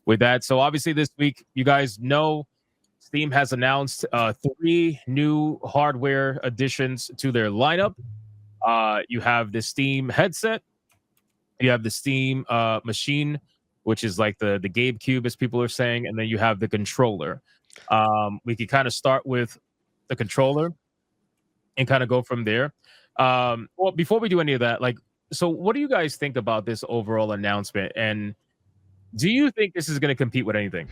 with that. So obviously this week, you guys know Steam has announced 3 new hardware additions to their lineup. You have the Steam headset, you have the Steam machine, which is like the GameCube, as people are saying, and then you have the controller. We could kind of start with the controller and kind of go from there. Well, before we do any of that, like, so what do you guys think about this overall announcement? And do you think this is going to compete with anything?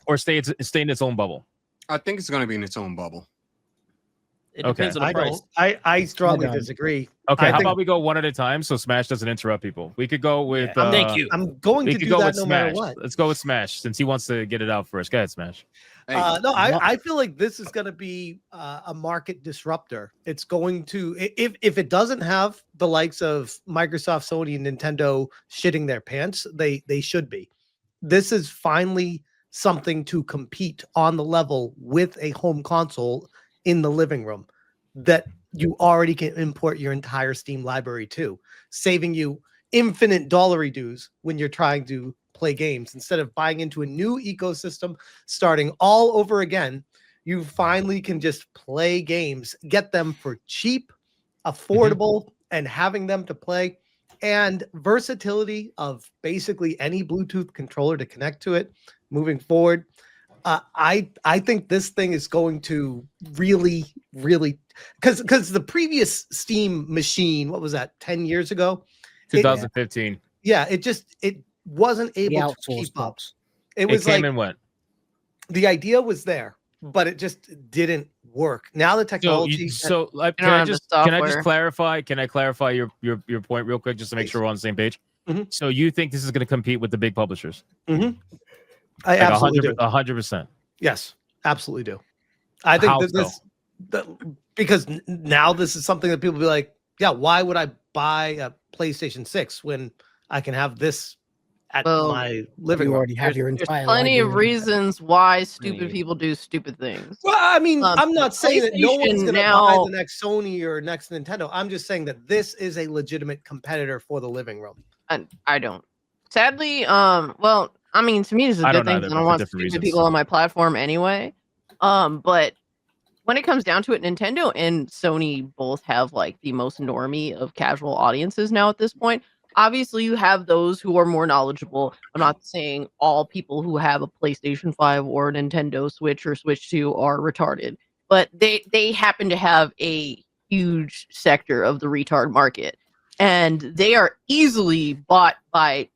Or stay in its own bubble? I think it's going to be in its own bubble. It depends on the price. I strongly disagree. Okay, how about we go one at a time so Smash doesn't interrupt people? We could go with. Thank you. I'm going to do that no matter what. Let's go with Smash since he wants to get it out first. Go ahead, Smash. I feel like this is going to be a market disruptor. It's going to, if it doesn't have the likes of Microsoft, Sony, and Nintendo shitting their pants, they should be. This is finally something to compete on the level with a home console in the living room that you already can import your entire Steam library to, saving you infinite dollary dues when you're trying to play games. Instead of buying into a new ecosystem, starting all over again, you finally can just play games, get them for cheap, affordable, and having them to play, and versatility of basically any Bluetooth controller to connect to it moving forward. I think this thing is going to really because the previous Steam machine, what was that, 10 years ago? 2015. It wasn't able to keep up. It was came and went. The idea was there, but it just didn't work. Now the technology. Can I just clarify? Can I clarify your point real quick, just to make sure we're on the same page? Mm-hmm. So you think this is going to compete with the big publishers? Mm-hmm. I absolutely do. 100%. Yes, absolutely do. I think because now this is something that people be like, yeah, why would I buy a PlayStation 6 when I can have this at my living room? You already have your entire. There's plenty of reasons why stupid people do stupid things. Well, I mean, I'm not saying that no one's going to buy the next Sony or next Nintendo. I'm just saying that this is a legitimate competitor for the living room. And I don't. Sadly, well, I mean, to me, this is a good thing. I don't want stupid people on my platform anyway. But when it comes down to it, Nintendo and Sony both have like the most normie of casual audiences now at this point. Obviously, you have those who are more knowledgeable. I'm not saying all people who have a PlayStation 5 or a Nintendo Switch or Switch 2 are retarded, but they happen to have a huge sector of the retard market, and they are easily bought by,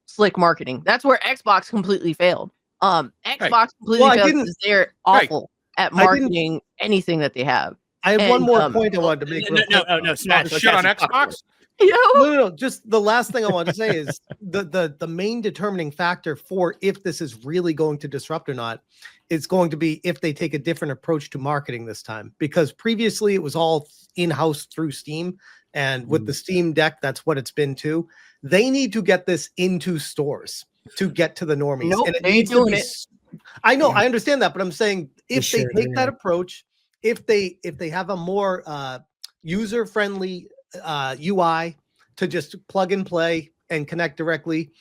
slick marketing. That's where Xbox completely failed. Xbox completely failed because they're awful at marketing anything that they have. I have one more point I wanted to make. No, Smash. Shit on Xbox? No. Just the last thing I want to say is the main determining factor for if this is really going to disrupt or not is going to be if they take a different approach to marketing this time. Because previously it was all in-house through Steam, and with the Steam Deck, that's what it's been too. They need to get this into stores to get to the normies. Nope, and it they needs doing to be, it. I know, I understand that, but I'm saying if they take that approach, if they have a more user-friendly UI to just plug and play and connect directly,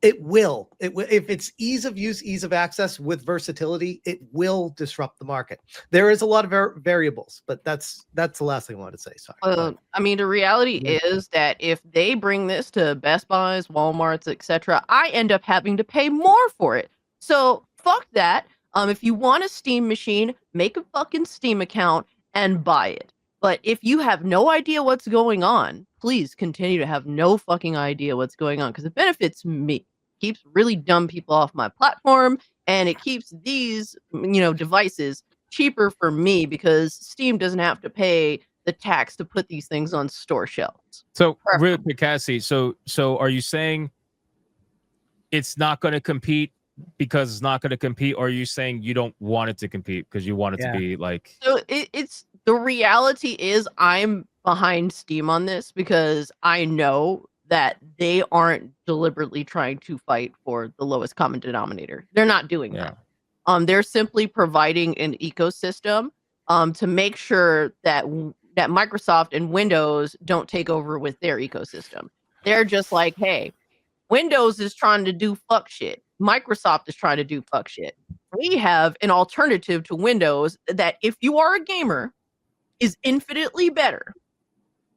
it will. If it's ease of use, ease of access with versatility, it will disrupt the market. There is a lot of variables, but that's the last thing I wanted to say. Sorry. I mean, the reality is that if they bring this to Best Buys, Walmarts, etc., I end up having to pay more for it. So fuck that. If you want a Steam machine, make a fucking Steam account and buy it. But if you have no idea what's going on, please continue to have no fucking idea what's going on, because it benefits me. Keeps really dumb people off my platform, and it keeps these, devices cheaper for me because Steam doesn't have to pay the tax to put these things on store shelves. So, real quick, Cassie, so are you saying it's not going to compete because it's not going to compete, or are you saying you don't want it to compete because you want it to be like? So it's the reality is I'm behind Steam on this because I know that they aren't deliberately trying to fight for the lowest common denominator. They're not doing that. They're simply providing an ecosystem to make sure that that Microsoft and Windows don't take over with their ecosystem. They're just like, hey, Windows is trying to do fuck shit. Microsoft is trying to do fuck shit. We have an alternative to Windows that, if you are a gamer, is infinitely better.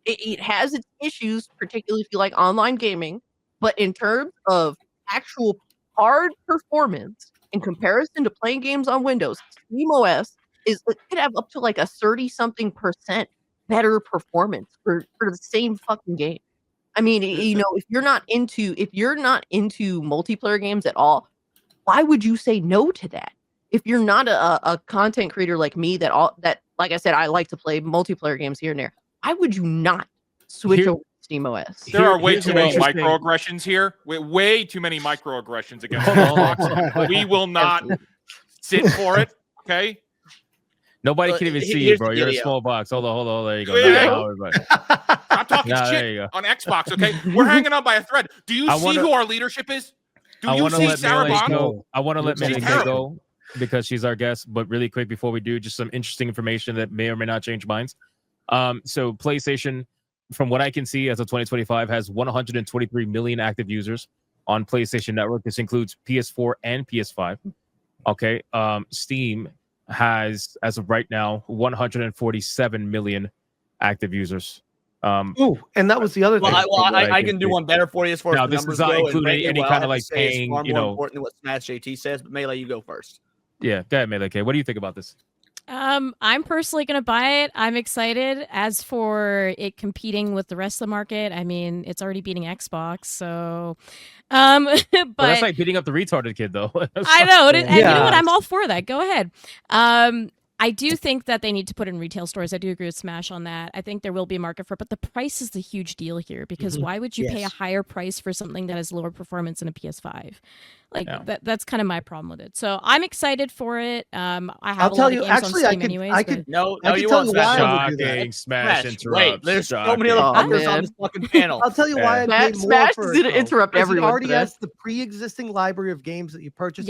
It has its issues, particularly if you like online gaming, but in terms of actual hard performance in comparison to playing games on Windows, SteamOS could have up to like a 30-something% better performance for the same fucking game. I mean, you know, if you're not into multiplayer games at all, why would you say no to that? If you're not a content creator like me, that like I said, I like to play multiplayer games here and there, why would you not switch over to SteamOS? There are way too many microaggressions here. Way too many microaggressions against Xbox. We will not sit for it. Okay. Nobody can even see you, bro. You're a small box. Hold on. There you go. I'm talking shit on Xbox, okay? We're hanging on by a thread. Do you see who our leadership is? Do you see Sarah Bond? I want to let Melee go because she's our guest. But really quick before we do, just some interesting information that may or may not change minds. So PlayStation, from what I can see as of 2025, has 123 million active users on PlayStation Network. This includes PS4 and PS5. Okay. Steam has, as of right now, 147 million active users. And that was the other thing. I can do one better for you as far as the this numbers does not go. include any kind of like paying, far more important than what Smash JT says. But Melee, you go first. Yeah, go ahead, Melee. Okay, what do you think about this? I'm personally going to buy it. I'm excited. As for it competing with the rest of the market, I mean, it's already beating Xbox, so but that's like beating up the retarded kid, though. I know. And you know what? I'm all for that. Go ahead. I do think that they need to put it in retail stores. I do agree with Smash on that. I think there will be a market for it, but the price is the huge deal here, because why would you pay a higher price for something that has lower performance than a PS5? Like that's kind of my problem with it. So I'm excited for it. I have a lot of games on Steam anyways. I could tell you why. Smash interrupt. Wait, there's so many other fuckers on this fucking panel. I'll tell you why. Smash is going to interrupt everyone. It already has the pre-existing library of games that you purchase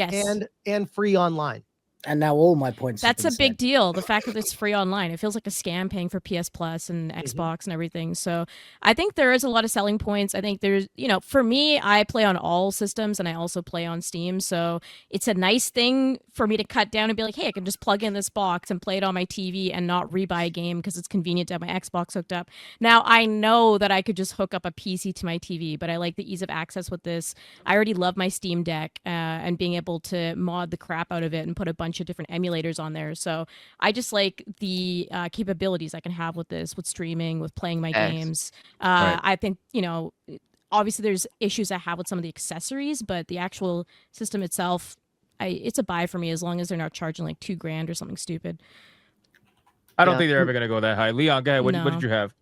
and free online. And now all my points. That's a big deal. The fact that it's free online, it feels like a scam paying for PS Plus and Xbox and everything. So I think there is a lot of selling points. I think there's, for me, I play on all systems and I also play on Steam. So it's a nice thing for me to cut down and be like, hey, I can just plug in this box and play it on my TV and not rebuy a game because it's convenient to have my Xbox hooked up. Now I know that I could just hook up a PC to my TV, but I like the ease of access with this. I already love my Steam Deck and being able to mod the crap out of it and put a bunch of different emulators on there. So I just like the capabilities I can have with this, with streaming, with playing my games. I think, obviously there's issues I have with some of the accessories, but the actual system itself, it's a buy for me as long as they're not charging like $2,000 or something stupid. I don't think they're ever going to go that high. Leon, go ahead. What did you have?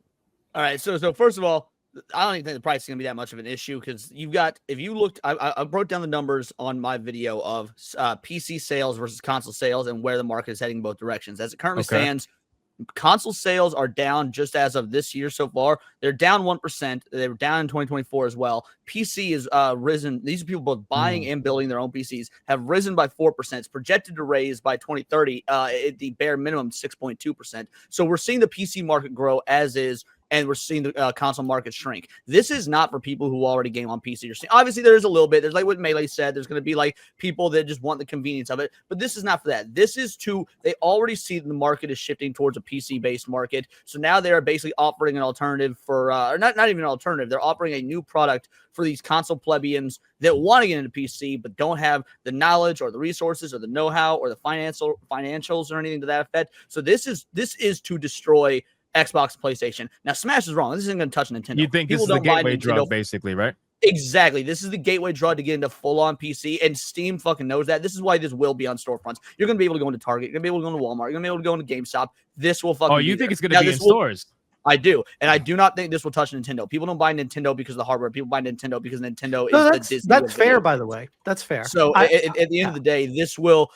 All right. So first of all, I don't even think the price is going to be that much of an issue, because if you looked, I broke down the numbers on my video of PC sales versus console sales and where the market is heading in both directions. As it currently stands, console sales are down just as of this year so far. They're down 1%. They were down in 2024 as well. PC is risen. These are people both buying and building their own PCs, have risen by 4%. It's projected to raise by 2030 at the bare minimum 6.2%. So we're seeing the PC market grow as is, and we're seeing the console market shrink. This is not for people who already game on PC. Obviously, there's a little bit. There's like what Melee said. There's going to be like people that just want the convenience of it. But this is not for that. This is they already see the market is shifting towards a PC-based market. So now they're basically offering an alternative for, or not even an alternative. They're offering a new product for these console plebeians that want to get into PC but don't have the knowledge or the resources or the know-how or the financials or anything to that effect. So this is to destroy Xbox, PlayStation. Now, Smash is wrong. This isn't going to touch Nintendo. You think this is the gateway drug, basically, right? Exactly. This is the gateway drug to get into full-on PC, and Steam fucking knows that. This is why this will be on storefronts. You're going to be able to go into Target. You're going to be able to go into Walmart. You're going to be able to go into GameStop. This will fucking you think it's going to be in stores? I do. And I do not think this will touch Nintendo. People don't buy Nintendo because of the hardware. People buy Nintendo because Nintendo is the Disney. That's fair, by the way. That's fair. So at the end of the day, this will,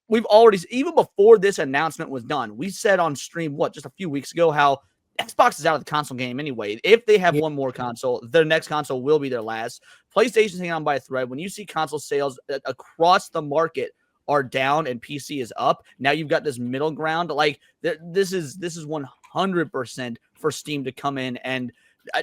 we've already, even before this announcement was done, we said on stream, just a few weeks ago, how Xbox is out of the console game anyway. If they have one more console, their next console will be their last. PlayStation's hanging on by a thread. When you see console sales across the market are down and PC is up. Now you've got this middle ground. Like this is 100% for Steam to come in and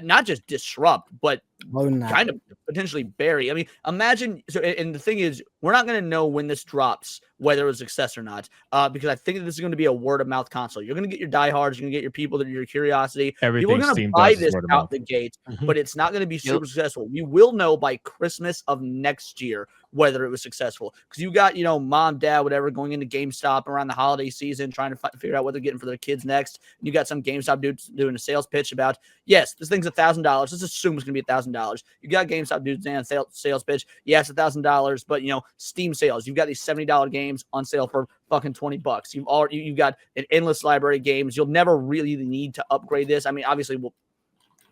not just disrupt, but kind of potentially bury. I mean, imagine. So, and the thing is, we're not going to know when this drops, whether it was a success or not, because I think that this is going to be a word of mouth console. You're going to get your diehards, you're going to get your people that are your curiosity. People are going to buy this out the gate, but it's not going to be super successful. We will know by Christmas of next year whether it was successful, because you got, mom, dad, whatever, going into GameStop around the holiday season, trying to figure out what they're getting for their kids next. And you got some GameStop dudes doing a sales pitch about, yes, this thing's $1,000. Let's assume it's going to be $1,000. You got GameStop dudes doing a sales pitch. Yes, $1,000, but Steam sales. You've got these $70 games on sale for fucking $20. You've got an endless library of games. You'll never really need to upgrade this. I mean, obviously,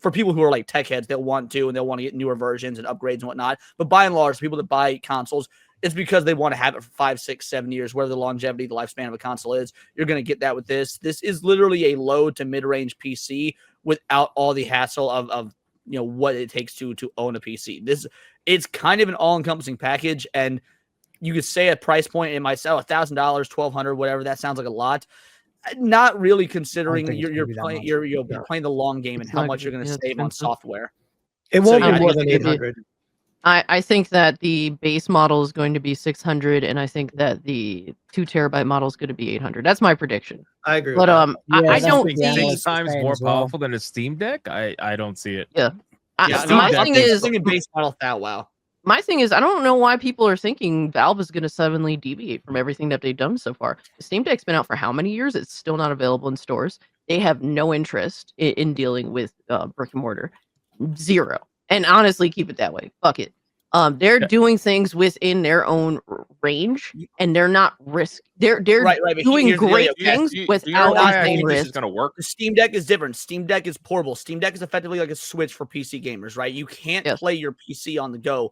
for people who are like tech heads, they'll want to get newer versions and upgrades and whatnot. But by and large, people that buy consoles, it's because they want to have it for 5, 6, 7 years, where the longevity, the lifespan of a console is. You're going to get that with this. This is literally a low to mid-range PC without all the hassle of what it takes to own a PC. It's kind of an all-encompassing package, and you could say a price point, it might sell $1,000, $1,200, whatever. That sounds like a lot. Not really, considering you're playing the long game and how much you're going to save on software. It won't be more than 800. I think that the base model is going to be 600, and I think that the 2 terabyte model is going to be 800. That's my prediction. I agree. But I don't think see 6 times more powerful than a Steam Deck. I don't see it. Yeah. My thing is base model that wow. My thing is, I don't know why people are thinking Valve is going to suddenly deviate from everything that they've done so far. The Steam Deck's been out for how many years? It's still not available in stores. They have no interest in dealing with brick and mortar. Zero. And honestly, keep it that way. Fuck it. They're doing things within their own range, and they're not They're doing great things without anything risk. risk. This is going to work. The Steam Deck is different. Steam Deck is portable. Steam Deck is effectively like a Switch for PC gamers, right? You can't play your PC on the go.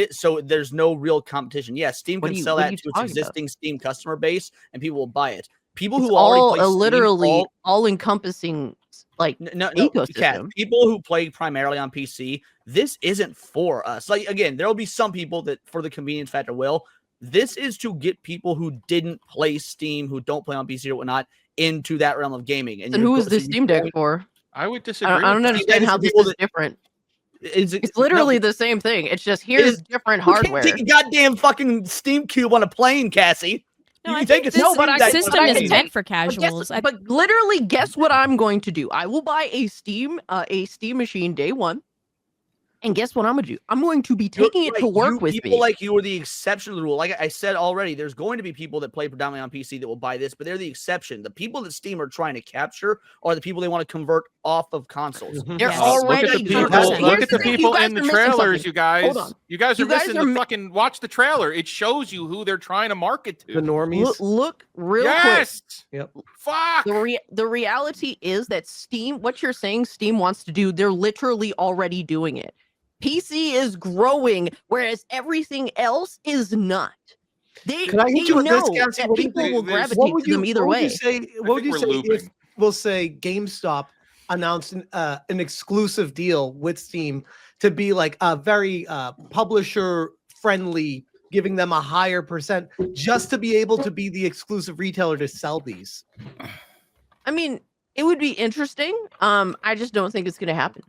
So there's no real competition. Yeah, Steam can sell that to its existing Steam customer base, and people will buy it. People who already play literally all-encompassing ecosystem. People who play primarily on PC, this isn't for us. Like, again, there will be some people that for the convenience factor will. This is to get people who didn't play Steam, who don't play on PC or whatnot, into that realm of gaming. And who is this Steam Deck for? I would disagree. I don't understand how this is different. It's literally the same thing. It's just here's different hardware. You can't take a goddamn fucking Steam Cube on a plane, Cassie. No, I think this system is meant for casuals. But literally, guess what I'm going to do? I will buy a Steam machine day one. And guess what I'm going to do? I'm going to be taking it to work with me. People like you are the exception to the rule. Like I said already, there's going to be people that play predominantly on PC that will buy this, but they're the exception. The people that Steam are trying to capture are the people they want to convert off of consoles. They're already look at the people in the trailers, you guys. You guys are missing the fucking watch the trailer. It shows you who they're trying to market to. The normies. Look real quick. Yep. Fuck. The reality is that Steam, what you're saying Steam wants to do, they're literally already doing it. PC is growing, whereas everything else is not. They know that people will gravitate to them either way. What would you say if we'll say GameStop announced an exclusive deal with Steam to be like a very publisher friendly, giving them a higher percent just to be able to be the exclusive retailer to sell these? I mean, it would be interesting. I just don't think it's going to happen.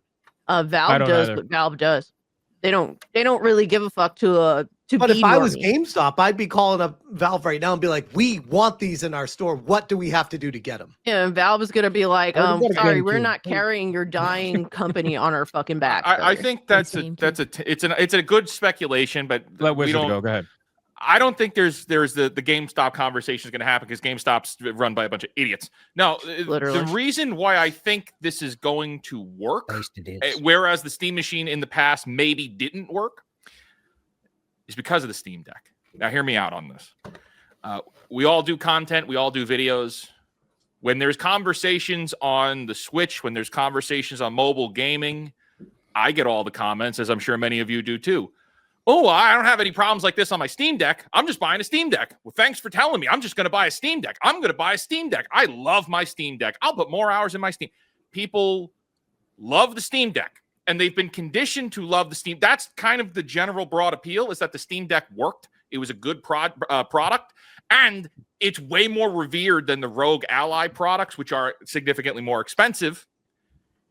Valve does what Valve does. They don't really give a fuck to But if I was GameStop, I'd be calling up Valve right now and be like, "We want these in our store. What do we have to do to get them?" Yeah, and Valve is gonna be like, "Sorry, we're not carrying your dying company on our fucking back." I think it's a good speculation, but let Wizard go ahead. I don't think there's the GameStop conversation is going to happen because GameStop's run by a bunch of idiots. No, the reason why I think this is going to work, whereas the Steam machine in the past maybe didn't work, is because of the Steam Deck. Now, hear me out on this. We all do content. We all do videos. When there's conversations on the Switch, when there's conversations on mobile gaming, I get all the comments, as I'm sure many of you do too. Oh, I don't have any problems like this on my Steam Deck. I'm just buying a Steam Deck. Well, thanks for telling me. I'm just going to buy a Steam Deck. I'm going to buy a Steam Deck. I love my Steam Deck. I'll put more hours in my Steam. People love the Steam Deck, and they've been conditioned to love the Steam. That's kind of the general broad appeal, is that the Steam Deck worked It was a good product, and it's way more revered than the Rogue Ally products, which are significantly more expensive.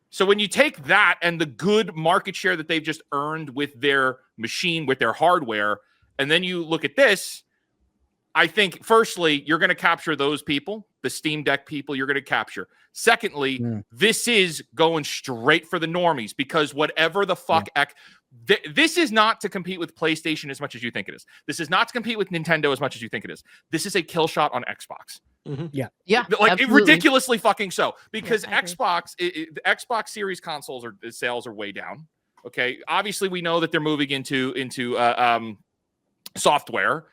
So when you take that and the good market share that they've just earned with their machine, with their hardware, and then you look at this, I think, firstly, you're going to capture those people, the Steam Deck people you're going to capture. Secondly, this is going straight for the normies, because whatever the fuck, this is not to compete with PlayStation as much as you think it is. This is not to compete with Nintendo as much as you think it is. This is a kill shot on Xbox. Yeah, like ridiculously fucking so, because Xbox, the Xbox Series consoles sales are way down. Okay, obviously we know that they're moving into software,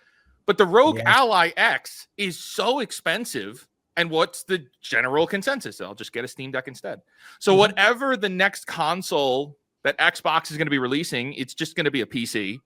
but the Rogue Ally X is so expensive. And what's the general consensus? I'll just get a Steam Deck instead. So whatever the next console that Xbox is going to be releasing, it's just going to be a PC,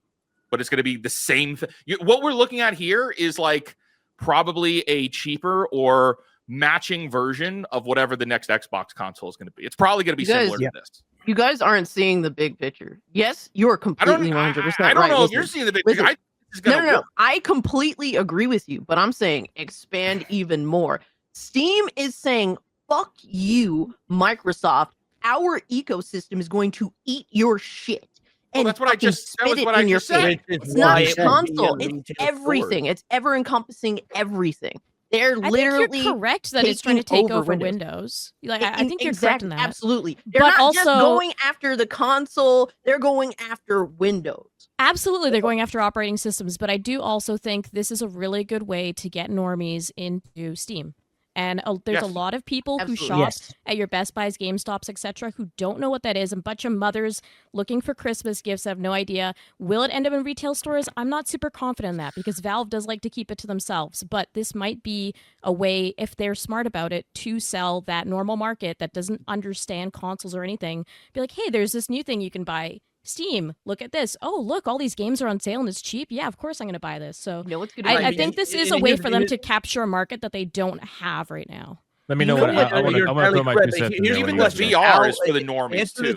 but it's going to be the same thing. What we're looking at here is like probably a cheaper or matching version of whatever the next Xbox console is going to be. It's probably going to be similar to this. You guys aren't seeing the big picture. Yes, you are completely 100% right. I don't know if you're seeing the big picture. No. I completely agree with you, but I'm saying expand even more. Steam is saying, fuck you, Microsoft. Our ecosystem is going to eat your shit. And that's what I just spit it in your face. It's not a console. It's everything. It's ever encompassing everything. They're literally. I think you're correct that it's trying to take over Windows. Like I think you're correct in that. Absolutely. They're not also just going after the console. They're going after Windows. Absolutely, they're going after operating systems. But I do also think this is a really good way to get normies into Steam. And there's a lot of people who shop at your Best Buys, GameStops, etc., who don't know what that is. A bunch of mothers looking for Christmas gifts have no idea. Will it end up in retail stores? I'm not super confident in that, because Valve does like to keep it to themselves. But this might be a way, if they're smart about it, to sell that normal market that doesn't understand consoles or anything. Be like, hey, there's this new thing you can buy. Steam, look at this. Oh, look, all these games are on sale and it's cheap. Yeah, of course I'm going to buy this. So I think this is a way for them to capture a market that they don't have right now. Let me know what I want to throw my 2 cents in there. Even with VR is for the normies too.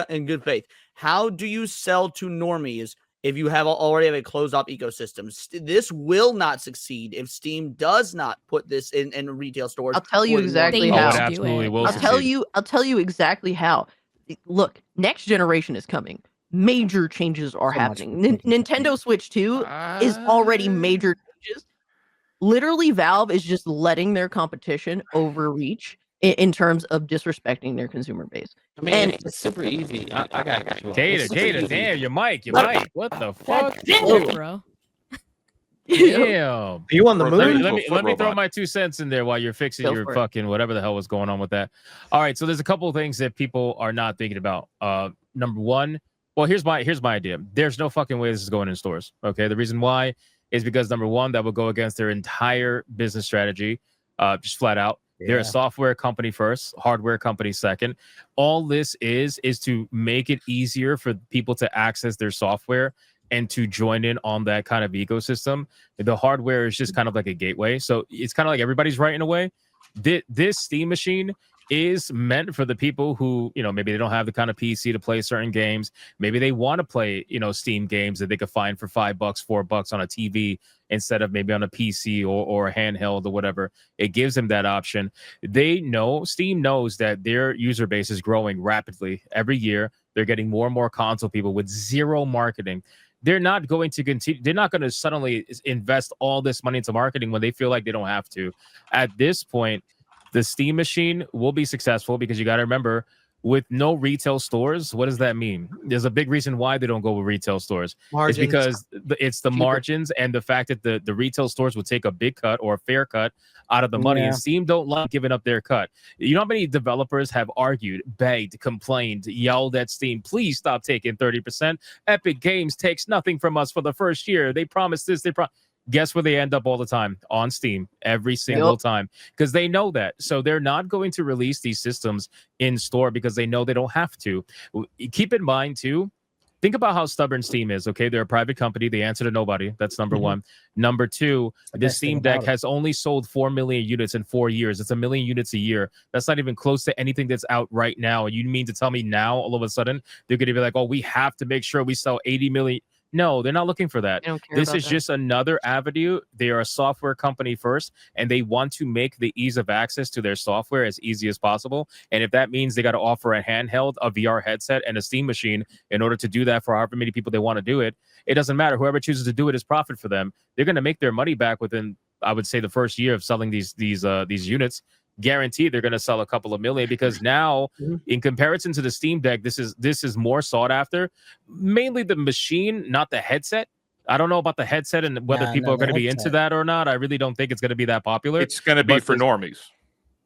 In good faith. How do you sell to normies if you already have a closed-off ecosystem? This will not succeed if Steam does not put this in retail stores. I'll tell you exactly how. It absolutely will. I'll tell you exactly how. Look, next generation is coming. Major changes are happening. Nintendo Switch 2 is already major changes. Literally, Valve is just letting their competition overreach in terms of disrespecting their consumer base. I mean, it's super easy. I got you. Jada, damn, your mic. What the fuck? Damn, bro. Damn. You on the moon? Let me throw my 2 cents in there while you're fixing your fucking whatever the hell was going on with that. All right, so there's a couple of things that people are not thinking about. Number one, well, here's my idea. There's no fucking way this is going in stores. Okay, the reason why is because number one, that will go against their entire business strategy, just flat out. They're a software company first, hardware company second. All this is to make it easier for people to access their software and to join in on that kind of ecosystem. The hardware is just kind of like a gateway. So it's kind of like everybody's right in a way. This Steam machine is meant for the people who, maybe they don't have the kind of PC to play certain games. Maybe they want to play, Steam games that they could find for $5, $4 on a TV instead of maybe on a PC or a handheld or whatever. It gives them that option. Steam knows that their user base is growing rapidly every year. They're getting more and more console people with zero marketing. They're not going to continue. They're not going to suddenly invest all this money into marketing when they feel like they don't have to. At this point, the Steam machine will be successful because you got to remember, with no retail stores, what does that mean? There's a big reason why they don't go with retail stores. Margins. It's because it's the margins and the fact that the retail stores will take a big cut or a fair cut out of the money. And Steam don't like giving up their cut. You know how many developers have argued, begged, complained, yelled at Steam, please stop taking 30%. Epic Games takes nothing from us for the first year. They promised this. Guess where they end up all the time? On Steam, every single time, because they know that. So they're not going to release these systems in store because they know they don't have to. Keep in mind, too, think about how stubborn Steam is, okay? They're a private company. They answer to nobody. That's number one. Number two, the Steam Deck has only sold 4 million units in 4 years. It's 1 million units a year. That's not even close to anything that's out right now. And you mean to tell me now, all of a sudden, they're going to be like, oh, we have to make sure we sell 80 million No, they're not looking for that. This is that. just another avenue. They are a software company first, and they want to make the ease of access to their software as easy as possible. And if that means they got to offer a handheld, a VR headset, and a Steam machine in order to do that for however many people they want to do it, it doesn't matter. Whoever chooses to do it is profit for them. They're going to make their money back within, I would say, the first year of selling these units. Guaranteed they're going to sell a couple of million, because now in comparison to the Steam Deck, this is more sought after. Mainly the machine, not the headset. I don't know about the headset and whether people are going to be into that or not. I really don't think it's going to be that popular. It's going to be for normies.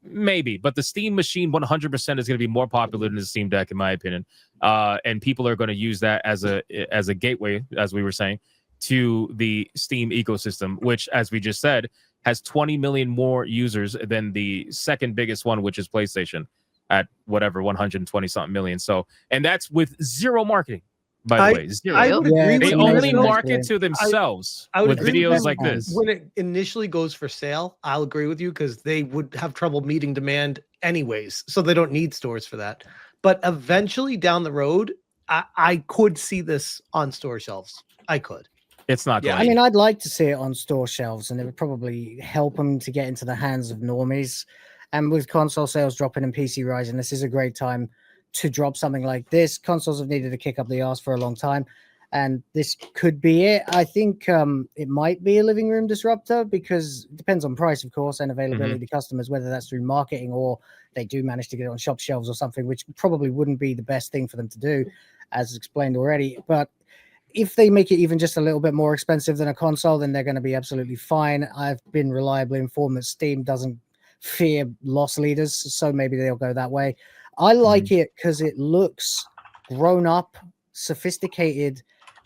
Maybe, but the Steam machine 100% is going to be more popular than the Steam Deck, in my opinion. And people are going to use that as a gateway, as we were saying, to the Steam ecosystem, which, as we just said, has 20 million more users than the second biggest one, which is PlayStation, at whatever 120 something million. So, and that's with zero marketing, by the way. Zero. I would agree They with only you. market to themselves I would with agree videos with like this. When it initially goes for sale, I'll agree with you, because they would have trouble meeting demand anyways, so they don't need stores for that. But eventually down the road, I could see this on store shelves. I could. It's not going. I mean, I'd like to see it on store shelves, and it would probably help them to get into the hands of normies. And with console sales dropping and PC rising, this is a great time to drop something like this. Consoles have needed to kick up the arse for a long time, and this could be it. I think it might be a living room disruptor, because it depends on price, of course, and availability to customers, whether that's through marketing or they do manage to get it on shop shelves or something, which probably wouldn't be the best thing for them to do, as explained already. But if they make it even just a little bit more expensive than a console, then they're going to be absolutely fine. I've been reliably informed that Steam doesn't fear loss leaders, so maybe they'll go that way. I like it because it looks grown up, sophisticated.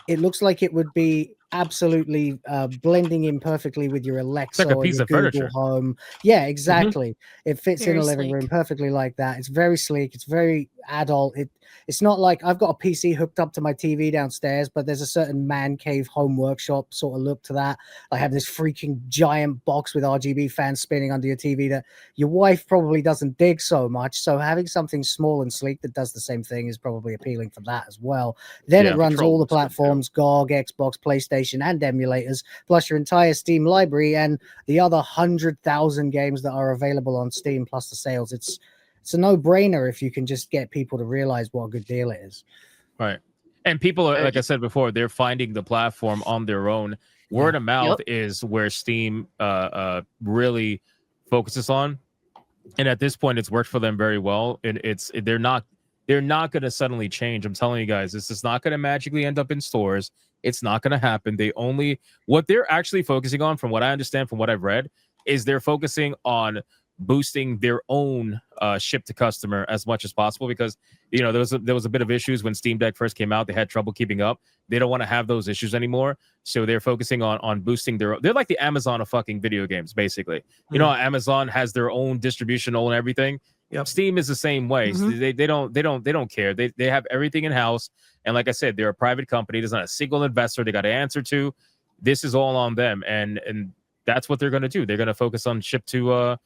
It looks like it would be absolutely blending in perfectly with your Alexa, it's like a or piece your of Google furniture. Home. Yeah, exactly. It fits Very in a living sleek. room perfectly like that. It's very sleek. It's very adult. It's not like I've got a PC hooked up to my TV downstairs, but there's a certain man cave home workshop sort of look to that. I have this freaking giant box with RGB fans spinning under your TV that your wife probably doesn't dig so much. So having something small and sleek that does the same thing is probably appealing for that as well. Then it runs all the platforms, GOG, Xbox, PlayStation, and emulators, plus your entire Steam library and the other 100,000 games that are available on Steam, plus the sales. It's a no-brainer if you can just get people to realize what a good deal it is. Right. And people are, like I said before, they're finding the platform on their own. Word of mouth is where Steam really focuses on. And at this point, it's worked for them very well. And they're not going to suddenly change. I'm telling you guys, this is not going to magically end up in stores. It's not going to happen. What they're actually focusing on, from what I understand, from what I've read, is they're focusing on boosting their own ship to customer as much as possible, because there was a bit of issues when Steam Deck first came out. They had trouble keeping up. They don't want to have those issues anymore, so they're focusing on boosting they're like the Amazon of fucking video games, basically. Amazon has their own distribution, own everything. Steam is the same way. They don't care. They have everything in house, and like I said, they're a private company. There's not a single investor they got to answer to. This is all on them, and that's what they're going to do. They're going to focus on ship to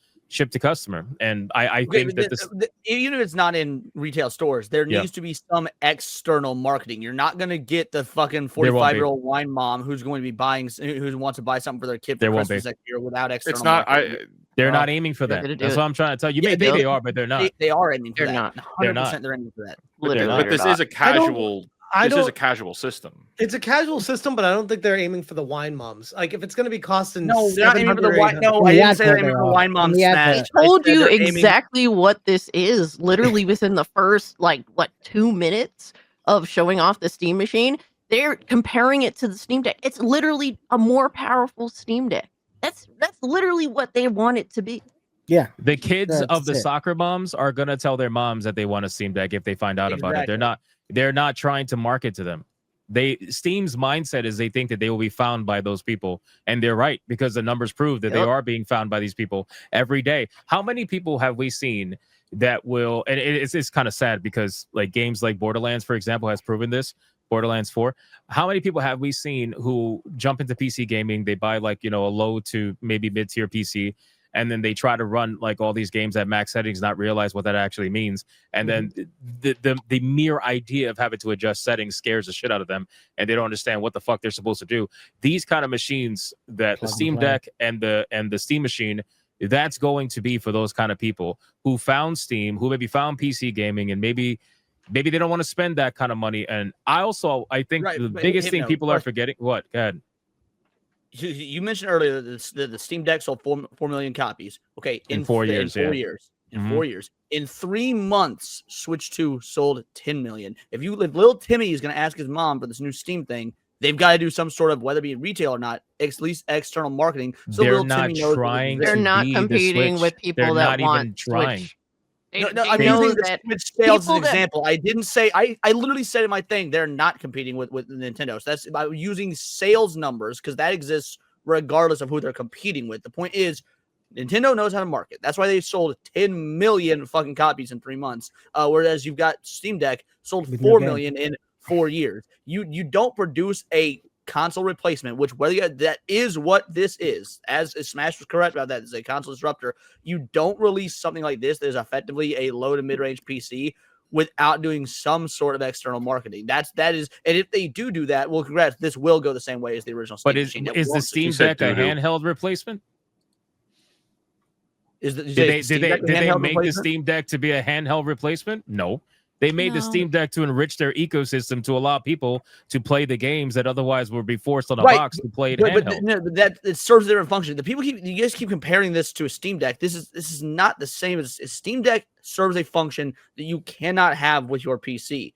customer. And I think that even if it's not in retail stores, there needs to be some external marketing. You're not going to get the fucking 45-year-old wine mom who's going to be buying, who wants to buy something for their kid for Christmas next year without external it's not marketing. They're not aiming for that. That's what I'm trying to tell you. Maybe they are, but they're not. They are aiming for They're that. not. 100% they're aiming for that. But this is a casual. This is a casual system. It's a casual system, but I don't think they're aiming for the wine moms. Like, if it's going to be costing, no, they're not aiming for the wine. No, I didn't say they're aiming for the wine mom smash. I told you exactly what this is. Literally within the first 2 minutes of showing off the Steam machine, they're comparing it to the Steam Deck. It's literally a more powerful Steam Deck. That's literally what they want it to be. Yeah, the kids of the soccer moms are gonna tell their moms that they want a Steam Deck if they find out about it. They're not trying to market to them. Steam's mindset is they think that they will be found by those people, and they're right, because the numbers prove that they are being found by these people every day. How many people have we seen that will? And it's kind of sad, because games like Borderlands, for example, has proven this. Borderlands 4. How many people have we seen who jump into PC gaming? They buy a low to maybe mid-tier PC. and then they try to run like all these games at max settings, not realize what that actually means. And then the mere idea of having to adjust settings scares the shit out of them, and they don't understand what the fuck they're supposed to do. These kind of machines, that the Steam Deck and the Steam Machine, that's going to be for those kind of people who found Steam, who maybe found PC gaming, and maybe they don't want to spend that kind of money. And I think the biggest thing people are forgetting. What? Go ahead. You mentioned earlier that the Steam Deck sold 4 million copies. Okay, in 4 years. In 4 years. In 4 years. In 3 months, Switch 2 sold 10 million. If little Timmy is going to ask his mom for this new Steam thing, they've got to do some sort of, whether it be retail or not, at least external marketing. So they're little not Timmy knows trying. They're not competing with people that want trying. Switch. I'm using the Switch sales as an example. I didn't say I literally said in my thing they're not competing with Nintendo. So that's about using sales numbers, because that exists regardless of who they're competing with. The point is, Nintendo knows how to market. That's why they sold 10 million fucking copies in 3 months. Whereas you've got Steam Deck sold 4 million in 4 years. You don't produce a console replacement, which that is what this is. As Smash was correct about that, it's a console disruptor. You don't release something like this that is effectively a low to mid-range PC without doing some sort of external marketing. That is, and if they do that, well, congrats. This will go the same way as the original Steam Machine. But is the Steam Deck a handheld replacement? Did they make the Steam Deck to be a handheld replacement? No. They made the Steam Deck to enrich their ecosystem, to allow people to play the games that otherwise would be forced on a box to play it handheld. But that it serves a different function. You guys keep comparing this to a Steam Deck. This is not the same as Steam Deck serves a function that you cannot have with your PC.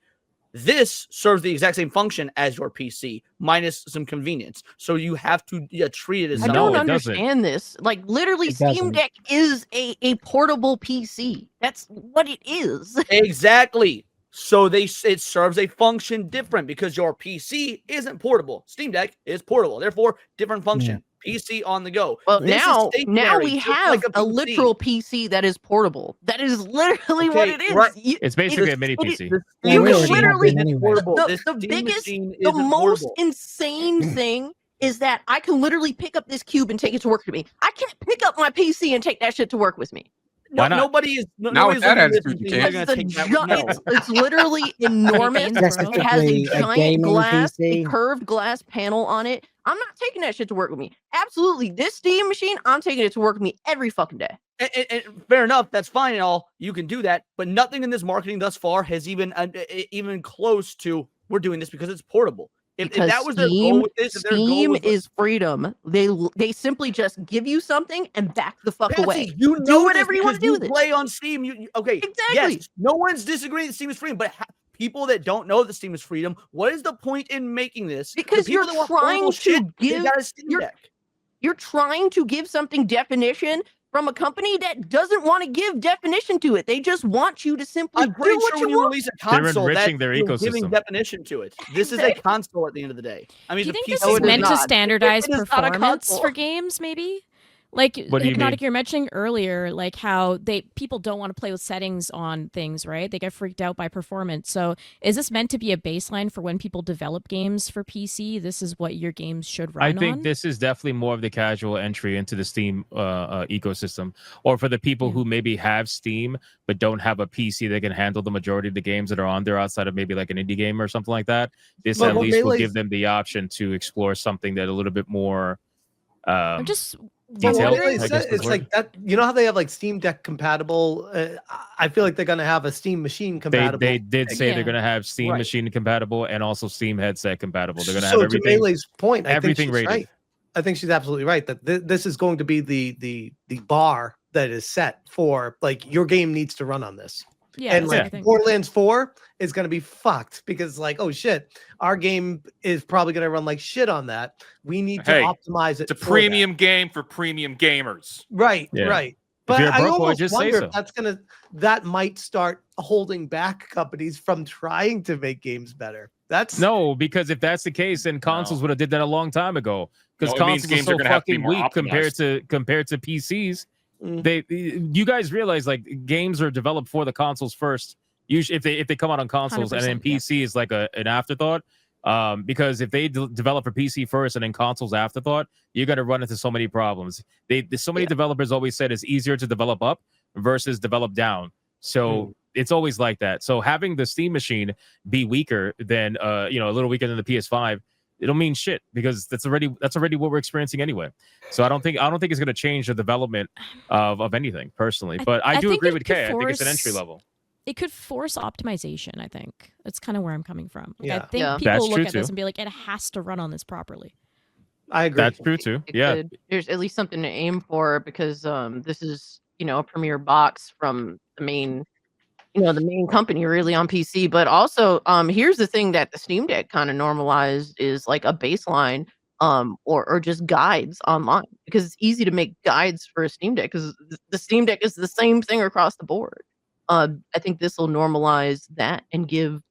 This serves the exact same function as your PC, minus some convenience. So you have to treat it as. I don't understand this. Like, literally, Steam Deck is a portable PC. That's what it is. Exactly. So it serves a function different, because your PC isn't portable. Steam Deck is portable. Therefore, different function. PC on the go. Well, now we have a literal PC that is portable. That is literally what it is. Right. It's basically a mini PC. You can literally the most insane thing is that I can literally pick up this cube and take it to work with me. I can't pick up my PC and take that shit to work with me. Nobody is. Now with that attitude, you can't. It's literally enormous. It has a giant glass, a curved glass panel on it. I'm not taking that shit to work with me. Absolutely, this Steam Machine, I'm taking it to work with me every fucking day. And fair enough, that's fine and all. You can do that, but nothing in this marketing thus far has even close to, we're doing this because it's portable. If that was their goal with this, Steam is freedom. They simply just give you something and back the fuck away. You do whatever you want to do with it. Play on Steam. Okay, exactly. Yes, no one's disagreeing that Steam is freedom, but people that don't know that Steam is freedom, what is the point in making this? Because you're trying to give something definition from a company that doesn't want to give definition to it. They just want you to simply do what you want. Release a console, they're enriching their ecosystem, giving definition to it. This is a console at the end of the day. I mean, do you think this is meant to standardize performance for games? Maybe. Like Hypnotic, you're mentioning earlier, like how people don't want to play with settings on things, right? They get freaked out by performance. So is this meant to be a baseline for when people develop games for PC? This is what your games should run on? I think this is definitely more of the casual entry into the Steam ecosystem, or for the people who maybe have Steam but don't have a PC that can handle the majority of the games that are on there outside of maybe like an indie game or something like that. This at least will give them the option to explore something that a little bit more detailed. It's like that. You know how they have like Steam Deck compatible? I feel like they're going to have a Steam Machine compatible. They did say they're going to have Steam Machine compatible and also Steam headset compatible. They're going to have everything. To Melee's point, everything rated. Right. I think she's absolutely right that this is going to be the bar that is set for, like, your game needs to run on this. Yeah, and like Borderlands 4 is going to be fucked because, like, oh shit, our game is probably going to run like shit on that. We need to optimize it. It's a premium game for premium gamers. Right, right. But I almost wonder if that might start holding back companies from trying to make games better. No, because if that's the case, then consoles would have did that a long time ago. Because consoles are so fucking weak compared to PCs. You guys realize, like, games are developed for the consoles first. Usually, if they come out on consoles and then PC is like an afterthought. Because if they develop for PC first and then consoles afterthought, you're going to run into so many problems. So many developers always said it's easier to develop up versus develop down. So it's always like that. So having the Steam machine be weaker than a little weaker than the PS5, it'll mean shit, because that's already what we're experiencing anyway. So I don't think it's going to change the development of anything personally. But I do agree with Kay. I think it's an entry level. It could force optimization. I think that's kind of where I'm coming from. Like, Yeah. I think people That's will look true at this too. and be like, it has to run on this properly. I agree. That's true too. There's at least something to aim for, because this is a premier box from the main company really on PC. But also here's the thing that the Steam Deck kind of normalized is like a baseline or just guides online, because it's easy to make guides for a Steam Deck, because the Steam Deck is the same thing across the board. I think this will normalize that and give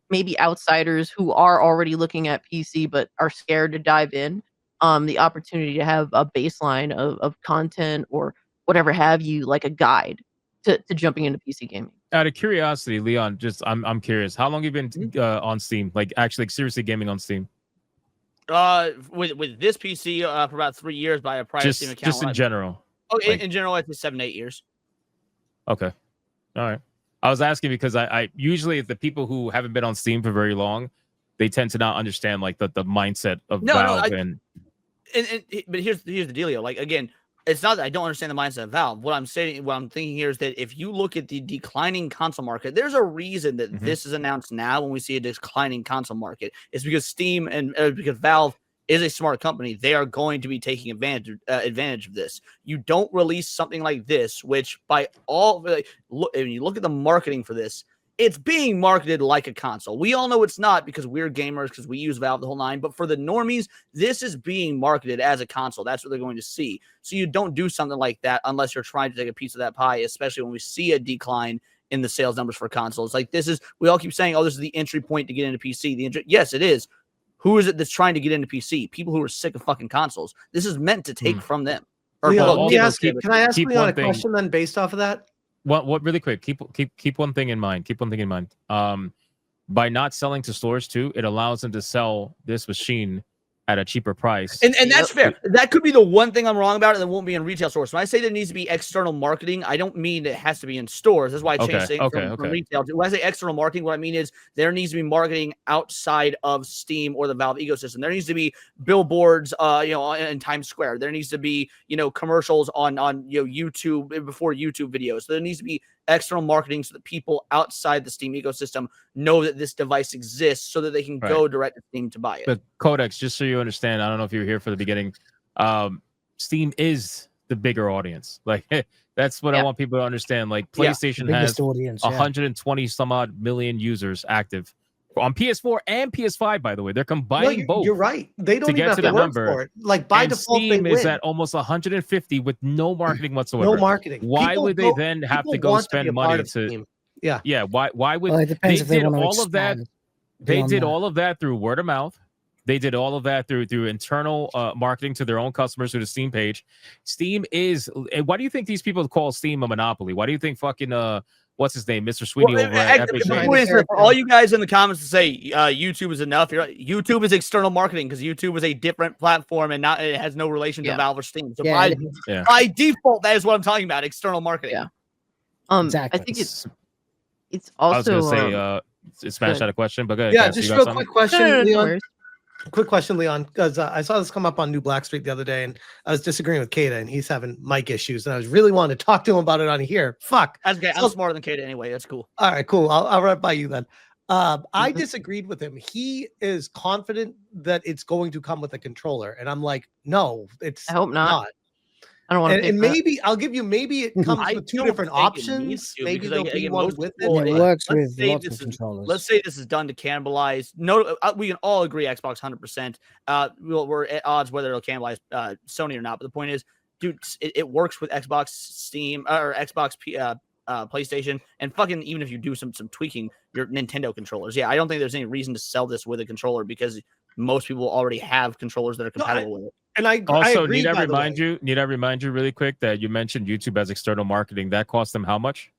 maybe outsiders who are already looking at PC but are scared to dive in the opportunity to have a baseline of content or whatever have you, like a guide to jumping into PC gaming. Out of curiosity, Leon, I'm curious, how long have you been on Steam? Like actually seriously gaming on Steam? With this PC for about 3 years by a private Steam account. Just in general. Oh, in general, it's 7 to 8 years. Okay. All right. I was asking because I usually the people who haven't been on Steam for very long, they tend to not understand like the mindset of Valve. But here's the dealio. Like, again, it's not that I don't understand the mindset of Valve. What I'm thinking here is that if you look at the declining console market, there's a reason that this is announced now when we see a declining console market. It's because Steam and because Valve is a smart company. They are going to be taking advantage of this. You don't release something like this, which when you look at the marketing for this, it's being marketed like a console. We all know it's not, because we're gamers, because we use Valve the whole nine. But for the normies, this is being marketed as a console. That's what they're going to see. So you don't do something like that unless you're trying to take a piece of that pie, especially when we see a decline in the sales numbers for consoles. Like, we all keep saying, oh, this is the entry point to get into PC. Yes, it is. Who is it that's trying to get into PC? People who are sick of fucking consoles. This is meant to take from them. Leon, can I ask Leon a question then based off of that? What really quick? Keep one thing in mind. By not selling to stores too, it allows them to sell this machine at a cheaper price. And that's fair. That could be the one thing I'm wrong about, and it won't be in retail stores. When I say there needs to be external marketing, I don't mean it has to be in stores. That's why I changed things from retail. When I say external marketing, what I mean is there needs to be marketing outside of Steam or the Valve ecosystem. There needs to be billboards, in Times Square. There needs to be, commercials on YouTube before YouTube videos. So there needs to be external marketing so that people outside the Steam ecosystem know that this device exists, so that they can go direct to Steam to buy it. But Codex, just so you understand, I don't know if you were here for the beginning. Steam is the bigger audience. Like, that's what I want people to understand. Like, PlayStation has 120 some odd million users active on PS4 and PS5. By the way, they're combining both. You're right. They don't even have to work for it. Like, by default, Steam they is win. at almost 150 with no marketing whatsoever. No marketing. Why would they then have to go spend money to? Yeah. Why would they did all of that? They did all of that through word of mouth. They did all of that through internal marketing to their own customers through the Steam page. Steam is. Why do you think these people call Steam a monopoly? Why do you think fucking what's his name, Mr. Sweeney over at Epic? For all you guys in the comments to say YouTube is enough, YouTube is external marketing, because YouTube is a different platform and it has no relation to Valve or Steam. So by default, that is what I'm talking about: external marketing. Yeah. Exactly. I think it's also. I was going to say Smash had a question, but go ahead. Yeah, just real quick question, Leon. Quick question, Leon, because I saw this come up on New Black Street the other day, and I was disagreeing with Kata, and he's having mic issues, and I was really wanting to talk to him about it on here. Fuck. That's okay. I'm smarter than Kata anyway. That's cool. All right, cool. I'll run by you then. I disagreed with him. He is confident that it's going to come with a controller, and I'm like, no, I hope not. I don't want to. And maybe I'll give you. Maybe it comes with two different options. Maybe there'll be one with it. It works with lots of controllers. Let's say this is done to cannibalize. No, we can all agree Xbox 100%. We're at odds whether it'll cannibalize Sony or not. But the point is, dude, it works with Xbox Steam or Xbox PlayStation, and fucking even if you do some tweaking, your Nintendo controllers. Yeah, I don't think there's any reason to sell this with a controller, because most people already have controllers that are compatible with it. And I also agree, need I remind you really quick that you mentioned YouTube as external marketing. That cost them how much?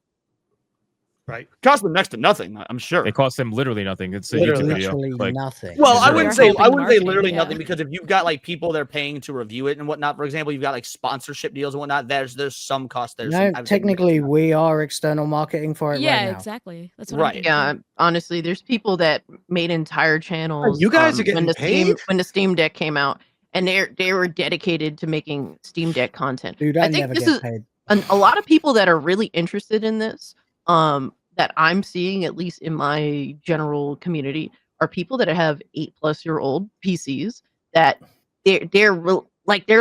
Right. Cost them next to nothing, I'm sure. It costs them literally nothing. It's a Literally. YouTube video. Literally Like, nothing. Well, I Sure. wouldn't They're say helping marketing, literally yeah. nothing, because if you've got like people they're paying to review it and whatnot, for example, you've got like sponsorship deals and whatnot. There's some cost there. No, technically, we are external marketing for it Yeah, right now. exactly. That's what Right. I'm doing. Yeah, honestly, there's people that made entire channels. You guys are getting when the paid? when the Steam Deck came out, and they were dedicated to making Steam Deck content. Dude, I I think never this get is paid. a lot of people that are really interested in this. That I'm seeing, at least in my general community, are people that have 8+ year old PCs that they're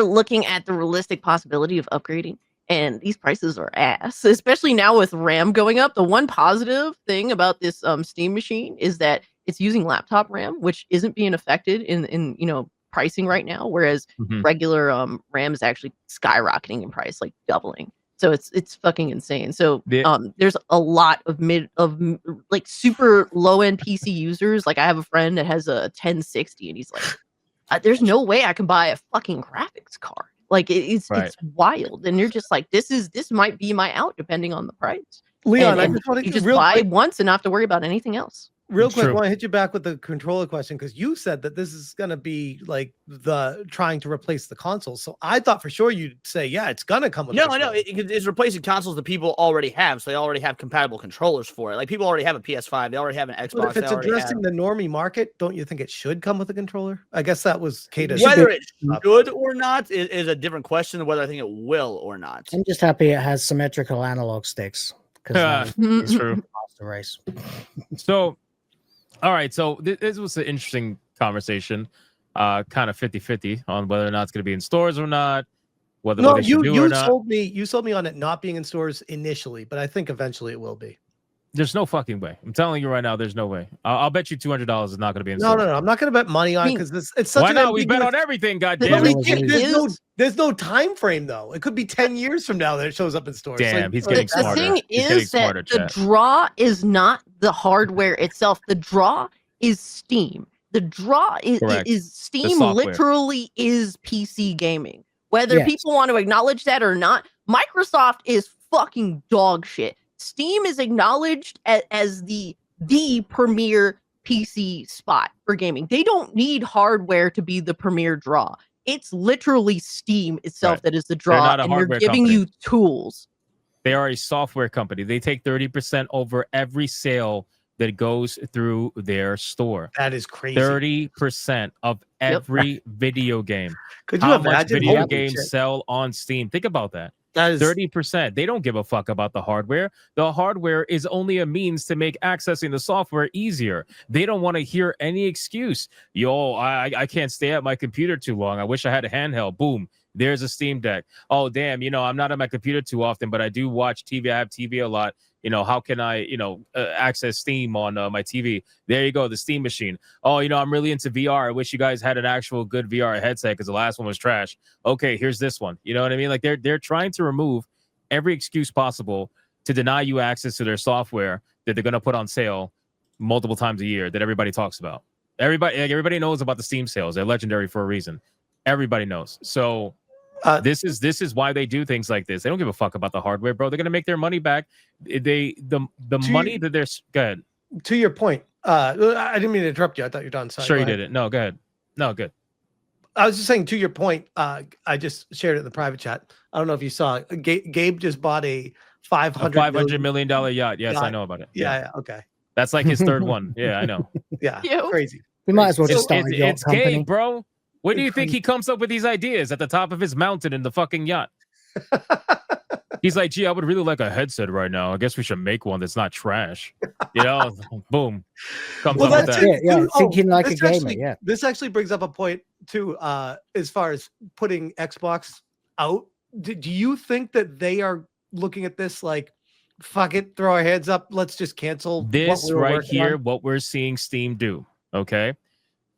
looking at the realistic possibility of upgrading, and these prices are ass, especially now with RAM going up. The one positive thing about this Steam machine is that it's using laptop RAM, which isn't being affected in pricing right now, whereas regular RAM is actually skyrocketing in price, like doubling. So it's fucking insane. So there's a lot of like super low end PC users. Like I have a friend that has a 1060, and he's like, "There's no way I can buy a fucking graphics card." Like it's wild, and you're just like, this might be my out depending on the price. Leon, and I just want you to just buy once and not have to worry about anything else. Real quick, I True. want to hit you back with the controller question, because you said that this is going to be like the trying to replace the console. So I thought for sure you'd say, yeah, it's going to come with No, a I know controller. it's replacing consoles that people already have, so they already have compatible controllers for it. Like people already have a PS5, they already have an Xbox. But if it's addressing the normie market, don't you think it should come with a controller? I guess that was Kata's. Whether it should or not is a different question than whether I think it will or not. I'm just happy it has symmetrical analog sticks. Because It's true. Master Race. So, all right. So this was an interesting conversation, kind of 50-50 on whether or not it's going to be in stores or not, whether No, what they should do or not. you sold me on it not being in stores initially, but I think eventually it will be. There's no fucking way. I'm telling you right now, there's no way. I'll bet you $200 is not going to be in No, stores. no, no. I'm not going to bet money on it because it's such Why an not? We bet ambiguous- on everything. But Goddamn. there's no time frame though. It could be 10 years from now that it shows up in stores. Damn, he's getting The smarter. thing He's getting is that smarter, the chat. draw is not the hardware itself. The draw is Steam. The draw Correct. is The Steam. software. Literally is PC gaming. Whether Yes. people want to acknowledge that or not, Microsoft is fucking dog shit. Steam is acknowledged as the premier PC spot for gaming. They don't need hardware to be the premier draw. It's literally Steam itself Right. that is the They're draw, not a and they're hardware giving company. you tools. They are a software company. They take 30% over every sale that goes through their store. That is crazy. 30% of every video game. Could you How much imagine? video Holy games shit. sell on Steam? Think about that. That is 30%. They don't give a fuck about the hardware. The hardware is only a means to make accessing the software easier. They don't want to hear any excuse. Yo, I can't stay at my computer too long. I wish I had a handheld. Boom. There's a Steam Deck. Oh, damn. I'm not on my computer too often, but I do watch TV. I have TV a lot. How can I, access Steam on my TV? There you go, the Steam machine. Oh, I'm really into VR. I wish you guys had an actual good VR headset because the last one was trash. Okay, here's this one. You know what I mean? Like they're trying to remove every excuse possible to deny you access to their software that they're gonna put on sale multiple times a year that everybody talks about. Everybody knows about the Steam sales. They're legendary for a reason. Everybody knows. So this is why they do things like this. They don't give a fuck about the hardware, bro. They're gonna make their money back. The money that they're good. to your point. I didn't mean to interrupt you. I thought you were done. Sorry, Sure, go you ahead. did it. No, go ahead. No, good. I was just saying to your point. I just shared it in the private chat. I don't know if you saw. Gabe just bought a $500 million yacht. Yes, I yacht. know about it. Yeah. Okay. That's like his third one. Yeah, I know. Yeah. Ew. Crazy. We might as well just It's, start a yacht it's company. Gabe, bro. Where do you think Crazy. he comes up with these ideas at the top of his mountain in the fucking yacht? He's like, gee, I would really like a headset right now. I guess we should make one that's not trash. Boom. Comes up with that's that. it. Yeah, thinking like a this gamer, actually- yeah. This actually brings up a point too, as far as putting Xbox out. Do you think that they are looking at this like, fuck it, throw our hands up, let's just cancel what This we were right working here, on? what we're seeing Steam do. Okay,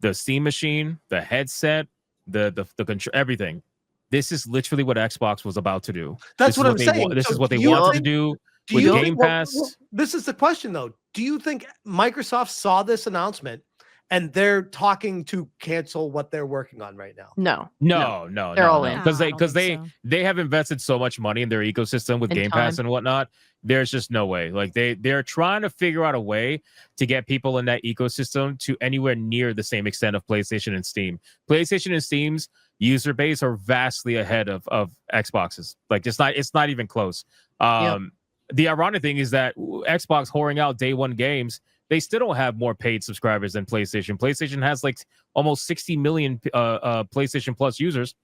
the Steam machine, the headset, the control, everything. This is literally what Xbox was about to do. That's This what I'm is they saying. This So is what they do you wanted to think- do Do with you Game think- Pass. this is the question though. Do you think Microsoft saw this announcement and they're talking to cancel what they're working on right now. No, They're all in. Because they have invested so much money in their ecosystem with Game Pass and whatnot. There's just no way. Like they're trying to figure out a way to get people in that ecosystem to anywhere near the same extent of PlayStation and Steam. PlayStation and Steam's user base are vastly ahead of Xbox's. Like it's not even close. The ironic thing is that Xbox whoring out day one games, they still don't have more paid subscribers than PlayStation. PlayStation has like almost 60 million PlayStation Plus users.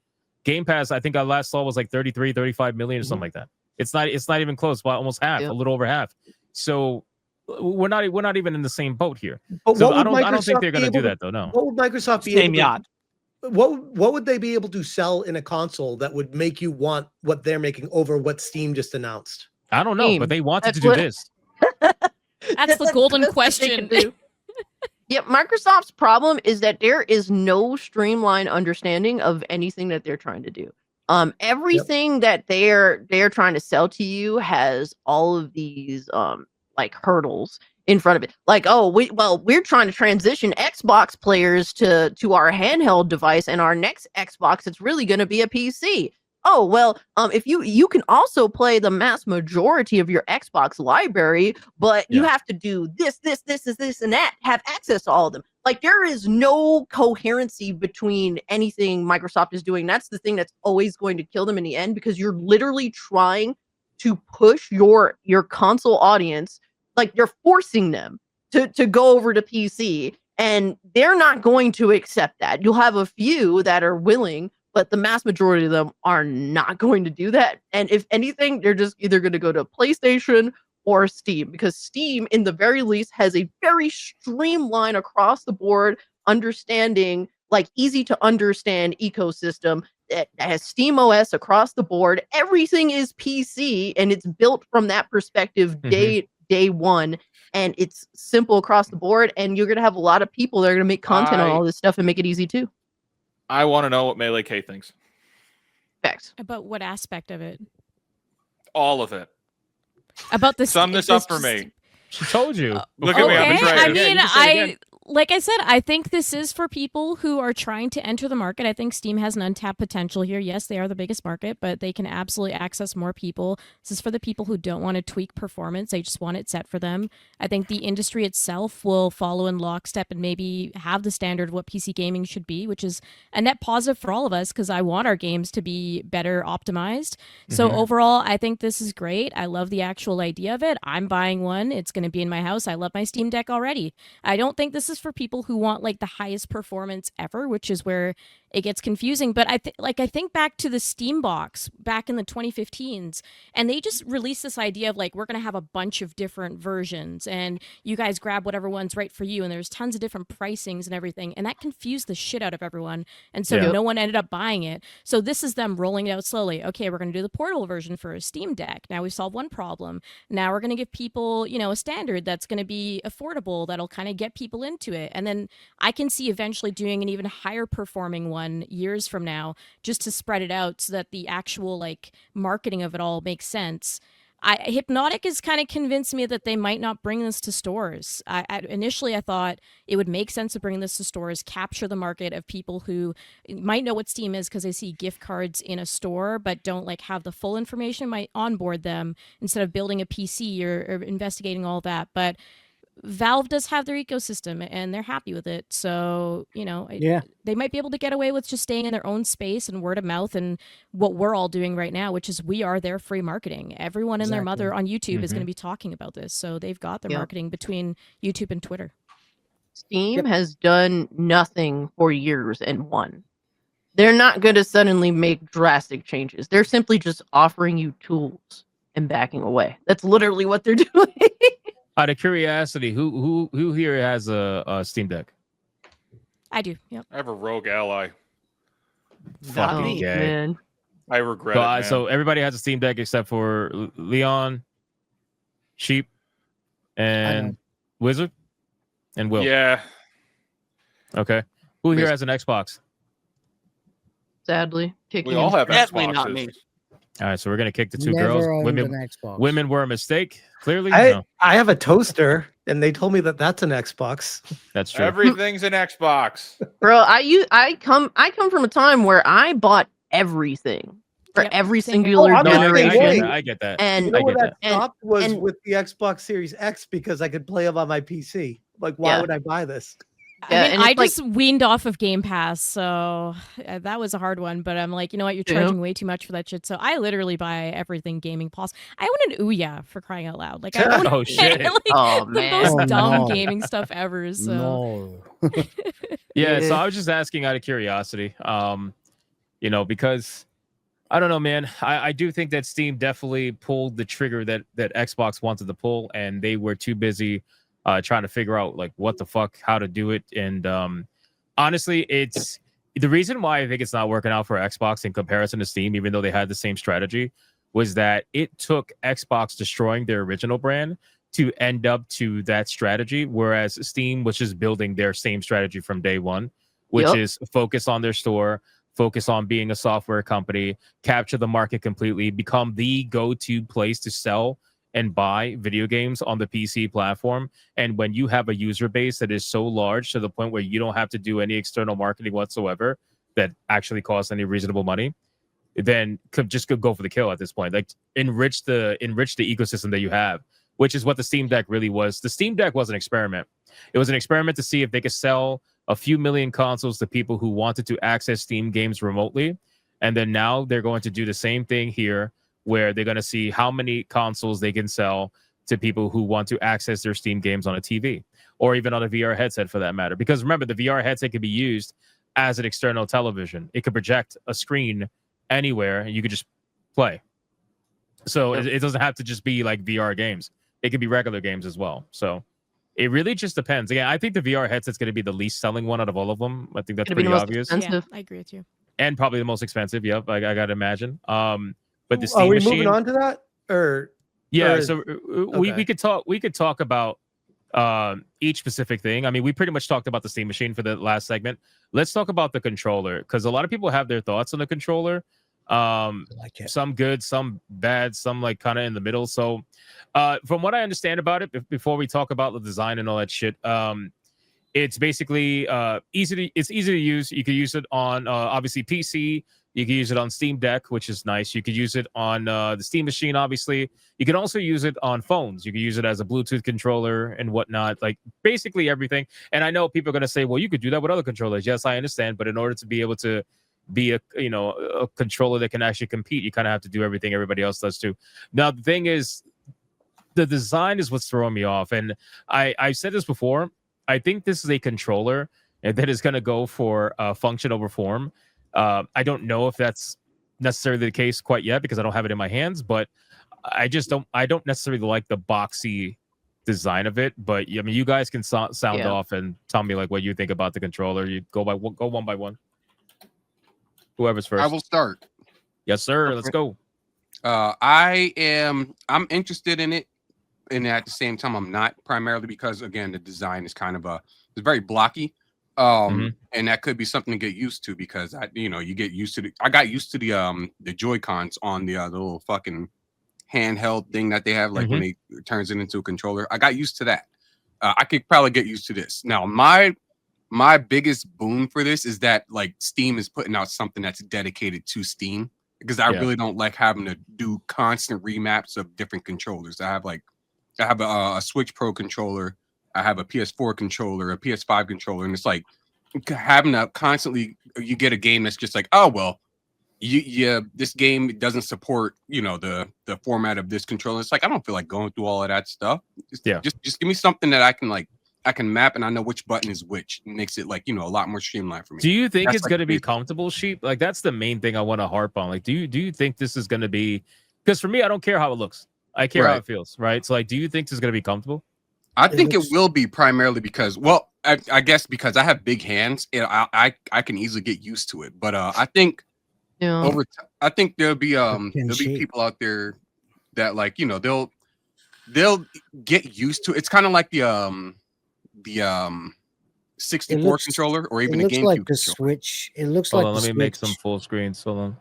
Game Pass, I think I last saw was like 33, 35 million or something like that. It's not even close, but almost half, a little over half. So we're not even in the same boat here. But so I don't think they're going to do that though. No. What would Microsoft be able to, what would they be able to sell in a console that would make you want what they're making over what Steam just announced? I don't know, but they wanted to do this. That's the golden question. Yeah, Microsoft's problem is that there is no streamlined understanding of anything that they're trying to do. Everything that they're trying to sell to you has all of these like hurdles in front of it. Like, we're trying to transition Xbox players to our handheld device, and our next Xbox, it's really going to be a PC. Oh, well, if you can also play the mass majority of your Xbox library, but you have to do this, and that, have access to all of them. Like, there is no coherency between anything Microsoft is doing. That's the thing that's always going to kill them in the end, because you're literally trying to push your console audience, like you're forcing them to go over to PC, and they're not going to accept that. You'll have a few that are willing, but the mass majority of them are not going to do that. And if anything, they're just either going to go to PlayStation or Steam, because Steam, in the very least, has a very streamlined across the board understanding, like easy to understand ecosystem that has Steam OS across the board. Everything is PC, and it's built from that perspective day one, and it's simple across the board. And you're going to have a lot of people that are going to make content on all this stuff and make it easy too. I want to know what Melee K thinks. Facts. About what aspect of it? All of it. About this. Sum this up for me. She told you. Look at me. I'm I mean, like I said, I think this is for people who are trying to enter the market. I think Steam has an untapped potential here. Yes, they are the biggest market, but they can absolutely access more people. This is for the people who don't want to tweak performance. They just want it set for them. I think the industry itself will follow in lockstep and maybe have the standard of what PC gaming should be, which is a net positive for all of us, because I want our games to be better optimized. So overall, I think this is great. I love the actual idea of it. I'm buying one. It's going to be in my house. I love my Steam Deck already. I don't think this is for people who want like the highest performance ever, which is where it gets confusing. But I think back to the Steam box back in the 2015s, and they just released this idea of like, we're going to have a bunch of different versions and you guys grab whatever one's right for you, and there's tons of different pricings and everything, and that confused the shit out of everyone, and so no one ended up buying it. So this is them rolling it out slowly. Okay, we're going to do the portable version for a Steam Deck. Now we solved one problem. Now we're going to give people, a standard that's going to be affordable, that'll kind of get people into it. And then I can see eventually doing an even higher performing one years from now, just to spread it out so that the actual like marketing of it all makes sense. Hypnotic has kind of convinced me that they might not bring this to stores. Initially, I thought it would make sense to bring this to stores, capture the market of people who might know what Steam is because they see gift cards in a store, but don't like have the full information, might onboard them instead of building a PC or investigating all that. But Valve does have their ecosystem and they're happy with it. So, they might be able to get away with just staying in their own space and word of mouth and what we're all doing right now, which is we are their free marketing. Everyone and their mother on YouTube is going to be talking about this. So they've got their marketing between YouTube and Twitter. Steam has done nothing for years and won. They're not going to suddenly make drastic changes. They're simply just offering you tools and backing away. That's literally what they're doing. Out of curiosity, who here has a Steam Deck? I do. Yep. I have a Rogue Ally. Fucking gay. Man. I regret it. Man. So everybody has a Steam Deck except for Leon, Sheep, and Wizard, and Will. Yeah. Okay. Who here has an Xbox? Sadly, we all have Definitely Xboxes. not me. All right, so we're gonna kick the two Never girls. owned an Xbox. Women were a mistake. Clearly, I no. have a toaster, and they told me that that's an Xbox. That's true. Everything's an Xbox. Bro, I come from a time where I bought everything for every singular I'm not generation. I get that. And You know where get that stopped was with the Xbox Series X because I could play them on my PC. Like, why would I buy this? Yeah, I mean, and I it's like- just weaned off of Game Pass, so that was a hard one. But I'm like, you know what? You're charging way too much for that shit. So I literally buy everything gaming possible. I own an Ouya for crying out loud. Like, I own Oh, shit. like, Oh, the man. most Oh, dumb no. gaming stuff ever. So No. Yeah, so I was just asking out of curiosity. You know, because I don't know, man. I do think that Steam definitely pulled the trigger that Xbox wanted to pull, and they were too busy trying to figure out like what the fuck, how to do it. And honestly, it's the reason why I think it's not working out for Xbox in comparison to Steam, even though they had the same strategy, was that it took Xbox destroying their original brand to end up to that strategy, whereas Steam was just building their same strategy from day one, which is focus on their store, focus on being a software company, capture the market completely, become the go-to place to sell and buy video games on the PC platform. And when you have a user base that is so large to the point where you don't have to do any external marketing whatsoever that actually costs any reasonable money, then could go for the kill at this point. Like enrich the ecosystem that you have, which is what the Steam Deck really was. The Steam Deck was an experiment. It was an experiment to see if they could sell a few million consoles to people who wanted to access Steam games remotely. And then now they're going to do the same thing here, where they're going to see how many consoles they can sell to people who want to access their Steam games on a TV or even on a VR headset for that matter. Because remember, the VR headset can be used as an external television. It could project a screen anywhere and you could just play. So it doesn't have to just be like VR games. It could be regular games as well. So it really just depends. Again, I think the VR headset's going to be the least selling one out of all of them. I think that's pretty obvious. yeah, I agree with you. And probably the most expensive. Yep, I got to imagine. But the Steam Are we machine, moving on to that? So we could talk about each specific thing. I mean, we pretty much talked about the Steam machine for the last segment. Let's talk about the controller, because a lot of people have their thoughts on the controller. Some good, some bad, some like kind of in the middle. So from what I understand about it, before we talk about the design and all that shit, it's basically easy to use. You can use it on obviously PC. You can use it on Steam Deck, which is nice. You could use it on the Steam machine, obviously. You can also use it on phones. You can use it as a Bluetooth controller and whatnot, like basically everything. And I know people are going to say, well, you could do that with other controllers. Yes, I understand. But in order to be able to be a controller that can actually compete, you kind of have to do everything everybody else does too. Now, the thing is, the design is what's throwing me off. And I've said this before. I think this is a controller that is going to go for function over form. I don't know if that's necessarily the case quite yet because I don't have it in my hands, but I don't necessarily like the boxy design of it. But I mean, you guys can sound off and tell me like what you think about the controller. You go one by one. Whoever's first. I will start. Yes, sir. Let's go. I'm interested in it, and at the same time, I'm not, primarily because again, the design is kind of it's very blocky. And that could be something to get used to because you get used to I got used to the Joy-Cons on the little fucking handheld thing that they have, like when it turns it into a controller. I got used to that. I could probably get used to this. Now, my biggest boon for this is that like Steam is putting out something that's dedicated to Steam, because I really don't like having to do constant remaps of different controllers. I have a Switch Pro controller. I have a PS4 controller, a PS5 controller, and it's like having to constantly, you get a game that's just like, oh, well, this game doesn't support, the format of this controller. It's like, I don't feel like going through all of that stuff. Just give me something that I can map and I know which button is which. It makes it like, a lot more streamlined for me. Do you think it's going to be comfortable, Sheep? Like, that's the main thing I want to harp on. Like, do you think this is going to be, because for me, I don't care how it looks. I care how it feels, right? So like, do you think this is going to be comfortable? I think it will be, primarily because, well, I guess because I have big hands, and I can easily get used to it. But I think I think there'll be people out there that like, they'll get used to it. It's kind of like the 64 controller, or even a GameCube like the controller. Switch. It looks Hold like on, the let me Switch. make some full screens. Hold on.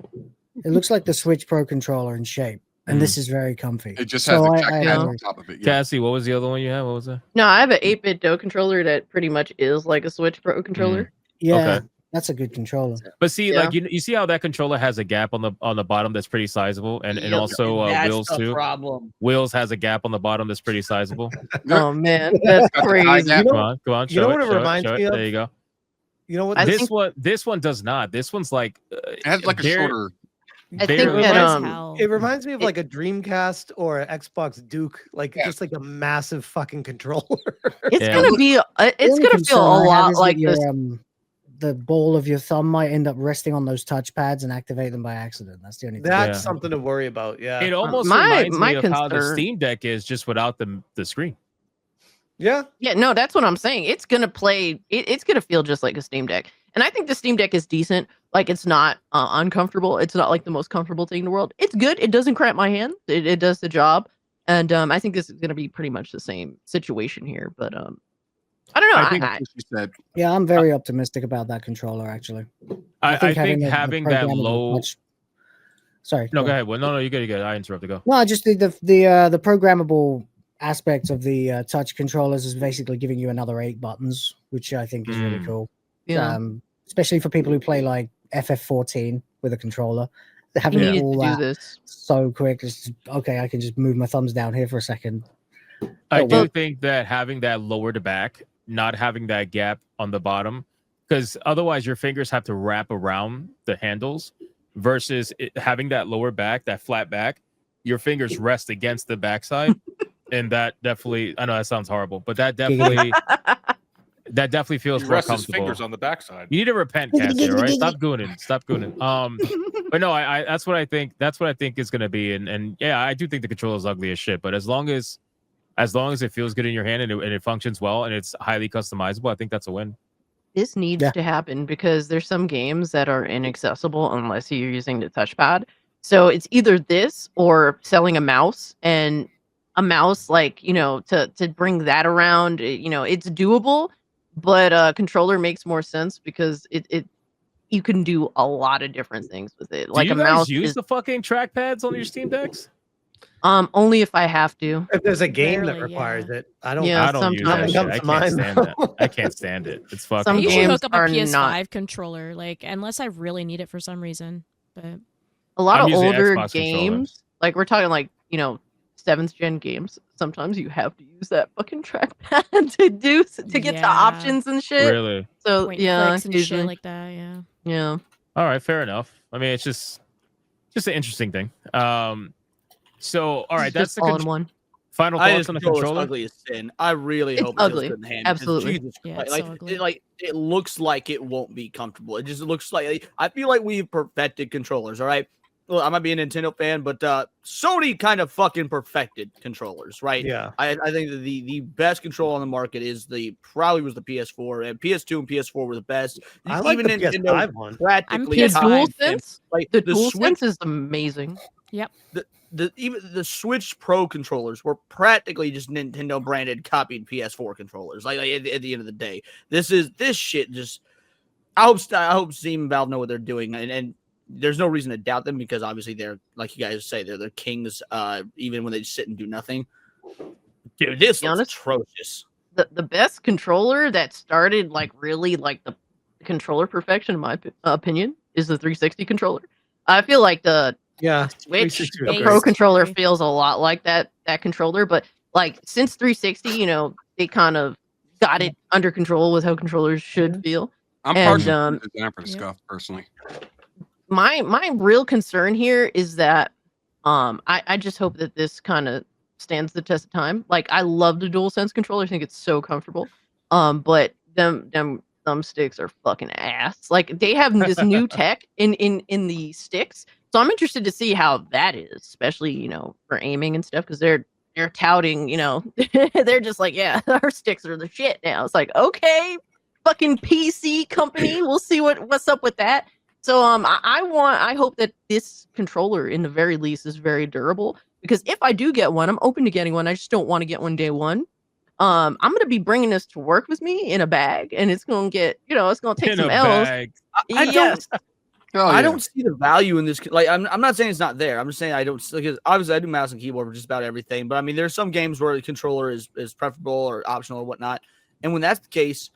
It looks like the Switch Pro controller in shape, and this is very comfy. It just has the trackpad on top of it. Yeah. Cassie, what was the other one you had? What was that? No, I have an 8-bit Do controller that pretty much is like a Switch Pro controller. Yeah, Okay. that's a good controller. But see, like you see how that controller has a gap on the bottom that's pretty sizable, and also Will's too. Problem. Will's has a gap on the bottom that's pretty sizable. Oh man, that's crazy. Come on, you know what it reminds me of? There you go. You know what? This one does not. This one's like it has like a shorter. I think that it reminds me of like a Dreamcast or an Xbox Duke, like just like a massive fucking controller. It's gonna be. It's gonna feel a lot like this. The ball of your thumb might end up resting on those touchpads and activate them by accident. That's the only thing. That's something to worry about. Yeah. It almost reminds me of how the Steam Deck is just without the screen. Yeah. Yeah, no, that's what I'm saying. It's gonna play. It's gonna feel just like a Steam Deck, and I think the Steam Deck is decent. Like, it's not uncomfortable. It's not like the most comfortable thing in the world. It's good. It doesn't cramp my hand. It does the job, and I think this is gonna be pretty much the same situation here. But I don't know. I think that's what you said. Yeah, I'm very optimistic about that controller. Actually, I think having that low. Sorry. No, go ahead. Well, no, you good. I interrupted. Go. No, I just think the programmable aspect of the touch controllers is basically giving you another 8 buttons, which I think is really cool. Yeah. Especially for people who play like FF14 with a controller, having all that so quick. It's okay. I can just move my thumbs down here for a second. I do think that having that lower to back, not having that gap on the bottom, because otherwise your fingers have to wrap around the handles, versus having that lower back, that flat back, your fingers rest against the backside. And that definitely, I know that sounds horrible, but that definitely feels more rest his comfortable. fingers on the backside. You need to repent, Cassie. All right, stop gooning. But no, I that's what I think. That's what I think is going to be. And yeah, I do think the controller is ugly as shit. But as long as it feels good in your hand and it functions well and it's highly customizable, I think that's a win. This needs to happen because there's some games that are inaccessible unless you're using the touchpad. So it's either this or selling a mouse, and a mouse, like, to bring that around, it's doable, but a controller makes more sense because it you can do a lot of different things with it. Like, do you a mouse use the fucking trackpads on your Steam Decks? Only if I have to. If there's a game that requires it, I don't. Yeah, I don't use that shit. I can't stand that. I can't stand it. It's fucking. Some You should games hook up a are PS5 not- controller, like, unless I really need it for some reason. But A lot I'm of using older Xbox games, controllers. like we're talking like 7th gen games, sometimes you have to use that fucking trackpad to get the options and shit. Really? So point yeah, clicks and usually. shit like that. Yeah. Yeah. All right, fair enough. I mean, it's just an interesting thing. So all right, that's the all in one. final thoughts on the controller. Ugly as sin. I really It's hope ugly. it feels good in hand. Absolutely. Jesus Yeah, Christ, it's so ugly. it looks like it won't be comfortable. It just looks like I feel like we've perfected controllers. All right. Well, I might be a Nintendo fan, but Sony kind of fucking perfected controllers, right? Yeah. I think that the best controller on the market is probably was the PS4, and PS2 and PS4 were the best. I like Even the Nintendo PS5 one. practically The tied, DualSense, like the Switch, DualSense is amazing. even the Switch Pro controllers were practically just Nintendo branded copied PS4 controllers. Like at the end of the day, this shit just. I hope Steam and Valve know what they're doing, and there's no reason to doubt them because obviously they're, like you guys say, they're the kings. Even when they just sit and do nothing, dude, this looks atrocious. The best controller that started like really like the controller perfection, in my opinion, is the 360 controller. I feel like the Switch, 360 the is Pro great. controller feels a lot like that controller, but like since 360, they kind of got it under control with how controllers should feel. I'm partial to the design for the Scuff, personally. My real concern here is that I just hope that this kind of stands the test of time. Like, I love the DualSense controller. I think it's so comfortable. But them thumbsticks are fucking ass. Like, they have this new tech in the sticks. So I'm interested to see how that is, especially, for aiming and stuff, because they're touting, they're just like, yeah, our sticks are the shit now. It's like, okay, fucking PC company, we'll see what's up with that. So I hope that this controller, in the very least, is very durable, because if I do get one, I'm open to getting one. I just don't want to get one day one. I'm gonna be bringing this to work with me in a bag, and it's gonna get, it's gonna take some L's. I don't see the value in this. Like, I'm not saying it's not there. I'm just saying I don't. Because obviously, I do mouse and keyboard for just about everything. But I mean, there's some games where the controller is preferable or optional or whatnot. And when that's the case,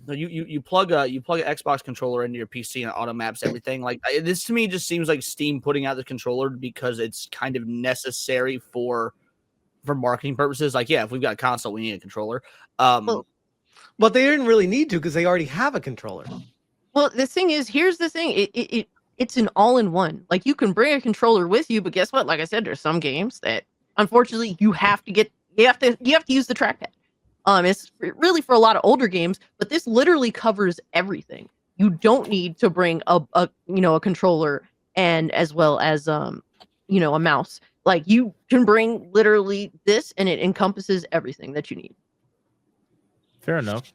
you plug an Xbox controller into your PC and it auto maps everything. Like, this to me just seems like Steam putting out the controller because it's kind of necessary for marketing purposes. Like, yeah, if we've got a console, we need a controller. But they didn't really need to because they already have a controller. Well, the thing is, here's the thing. It's an all-in-one. Like, you can bring a controller with you, but guess what? Like I said, there's some games that unfortunately you have to use the trackpad. It's really for a lot of older games, but this literally covers everything. You don't need to bring a controller and as well as a mouse. Like, you can bring literally this, and it encompasses everything that you need. Fair enough.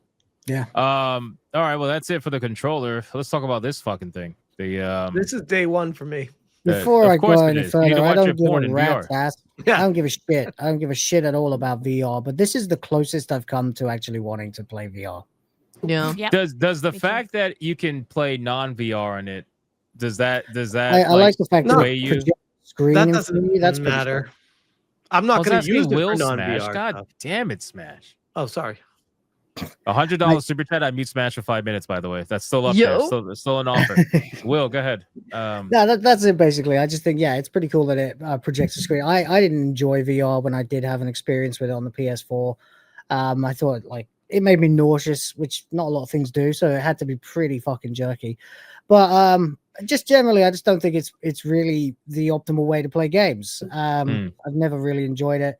Yeah. All right. Well, that's it for the controller. Let's talk about this fucking thing. This is day one for me. Before I go any further, I don't give a rat's ass. I don't give a shit. I don't give a shit at all about VR. But this is the closest I've come to actually wanting to play VR. Yeah. Does the fact that you can play non-VR in it does that I like the fact that you screen that doesn't matter. I'm not going to use it for Smash. non-VR. God damn it, Smash. Oh, sorry. $100 super chat. I mute Smash for 5 minutes. By the way, that's still up there. Still an offer. Will, go ahead. No, that's it basically. I just think it's pretty cool that it projects a screen. I didn't enjoy VR when I did have an experience with it on the PS4. I thought it made me nauseous, which not a lot of things do. So it had to be pretty fucking jerky. But just generally, I just don't think it's really the optimal way to play games. I've never really enjoyed it.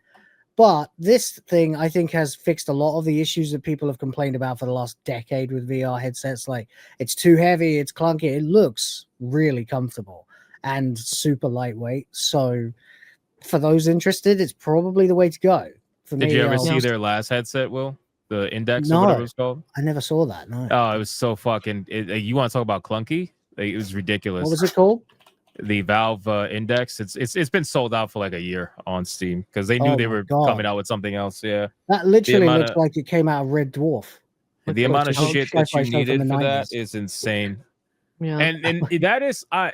But this thing, I think, has fixed a lot of the issues that people have complained about for the last decade with VR headsets. Like, it's too heavy, it's clunky. It looks really comfortable and super lightweight. So for those interested, it's probably the way to go. Did you ever see their last headset, Will? The Index No, or whatever it's called? I never saw that, no. Oh, it was so fucking... you want to talk about clunky? It was ridiculous. What was it called? The Valve Index. It's been sold out for like a year on Steam because they knew they were coming out with something else. Yeah, that literally looks like it came out of Red Dwarf. The amount of shit that you needed for that is insane. Yeah, and that is I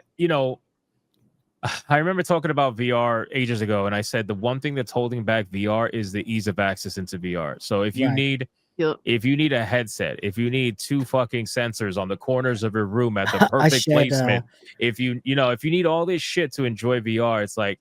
remember talking about VR ages ago, and I said the one thing that's holding back VR is the ease of access into VR. So if you need a headset, if you need 2 fucking sensors on the corners of your room at the perfect placement, if you need all this shit to enjoy VR, it's like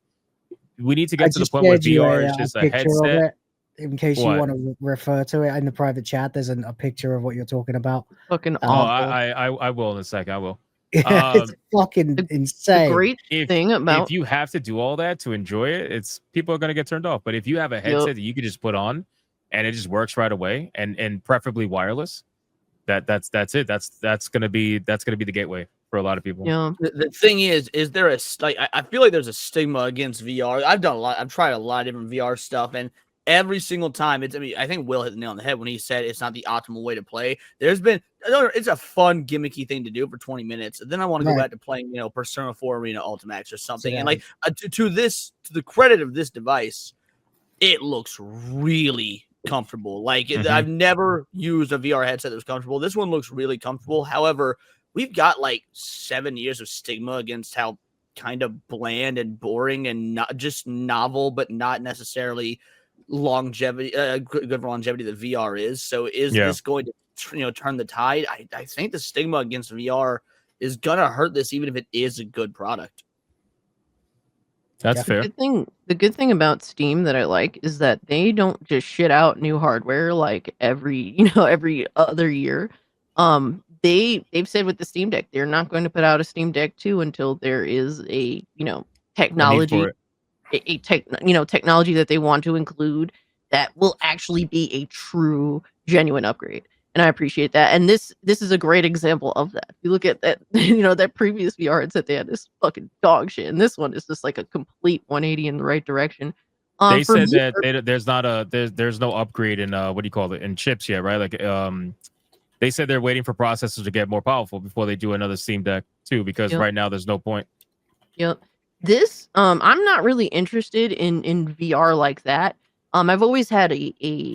we need to get to the point where VR is just a headset. In case you want to refer to it in the private chat, there's a picture of what you're talking about. Fucking awful. I will in a second. I will. It's fucking insane. The great thing about if you have to do all that to enjoy it, people are gonna get turned off. But if you have a headset that you can just put on and it just works right away, and preferably wireless, that's it. That's gonna be the gateway for a lot of people. Yeah. The thing is there I feel like there's a stigma against VR. I've tried a lot of different VR stuff, and every single time I think Will hit the nail on the head when he said it's not the optimal way to play. It's a fun gimmicky thing to do for 20 minutes. And then I want to go back to playing, Persona 4 Arena Ultimax or something. Yeah. And to the credit of this device, it looks really comfortable. I've never used a VR headset that was comfortable. This one looks really comfortable. However, we've got 7 years of stigma against how kind of bland and boring and not just novel, but not necessarily longevity, good for longevity that VR is. So this going to turn the tide? I think the stigma against VR is gonna hurt this, even if it is a good product. That's fair. The good thing about Steam that I like is that they don't just shit out new hardware every other year. They've said with the Steam Deck they're not going to put out a Steam Deck 2 until there is a technology, technology that they want to include that will actually be a true genuine upgrade. And I appreciate that. And this is a great example of that. If you look at that, that previous VR headset, they had this fucking dog shit. And this one is just like a complete 180 in the right direction. They said that there's no upgrade in in chips yet, right? They said they're waiting for processors to get more powerful before they do another Steam Deck 2, because right now there's no point. Yep. This I'm not really interested in VR like that. I've always had a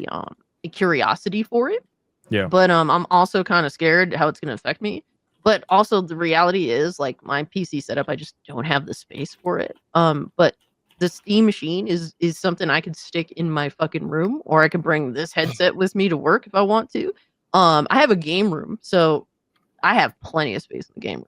curiosity for it. Yeah. But I'm also kind of scared how it's going to affect me. but also the reality is like my PC setup, I just don't have the space for it. But the Steam machine is something I could stick in my fucking room, or I could bring this headset with me to work if I want to. I have a game room, so I have plenty of space in the game room.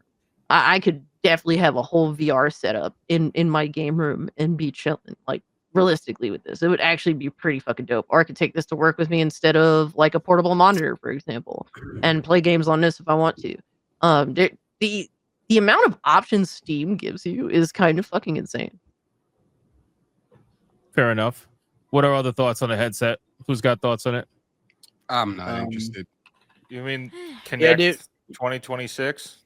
I could definitely have a whole VR setup in my game room and be chilling. Like realistically with this, it would actually be pretty fucking dope. Or I could take this to work with me instead of like a portable monitor, for example, and play games on this if I want to. The amount of options Steam gives you is kind of fucking insane. Fair enough. What are other thoughts on the headset? Who's got thoughts on it? I'm not interested. You mean Connect 2026?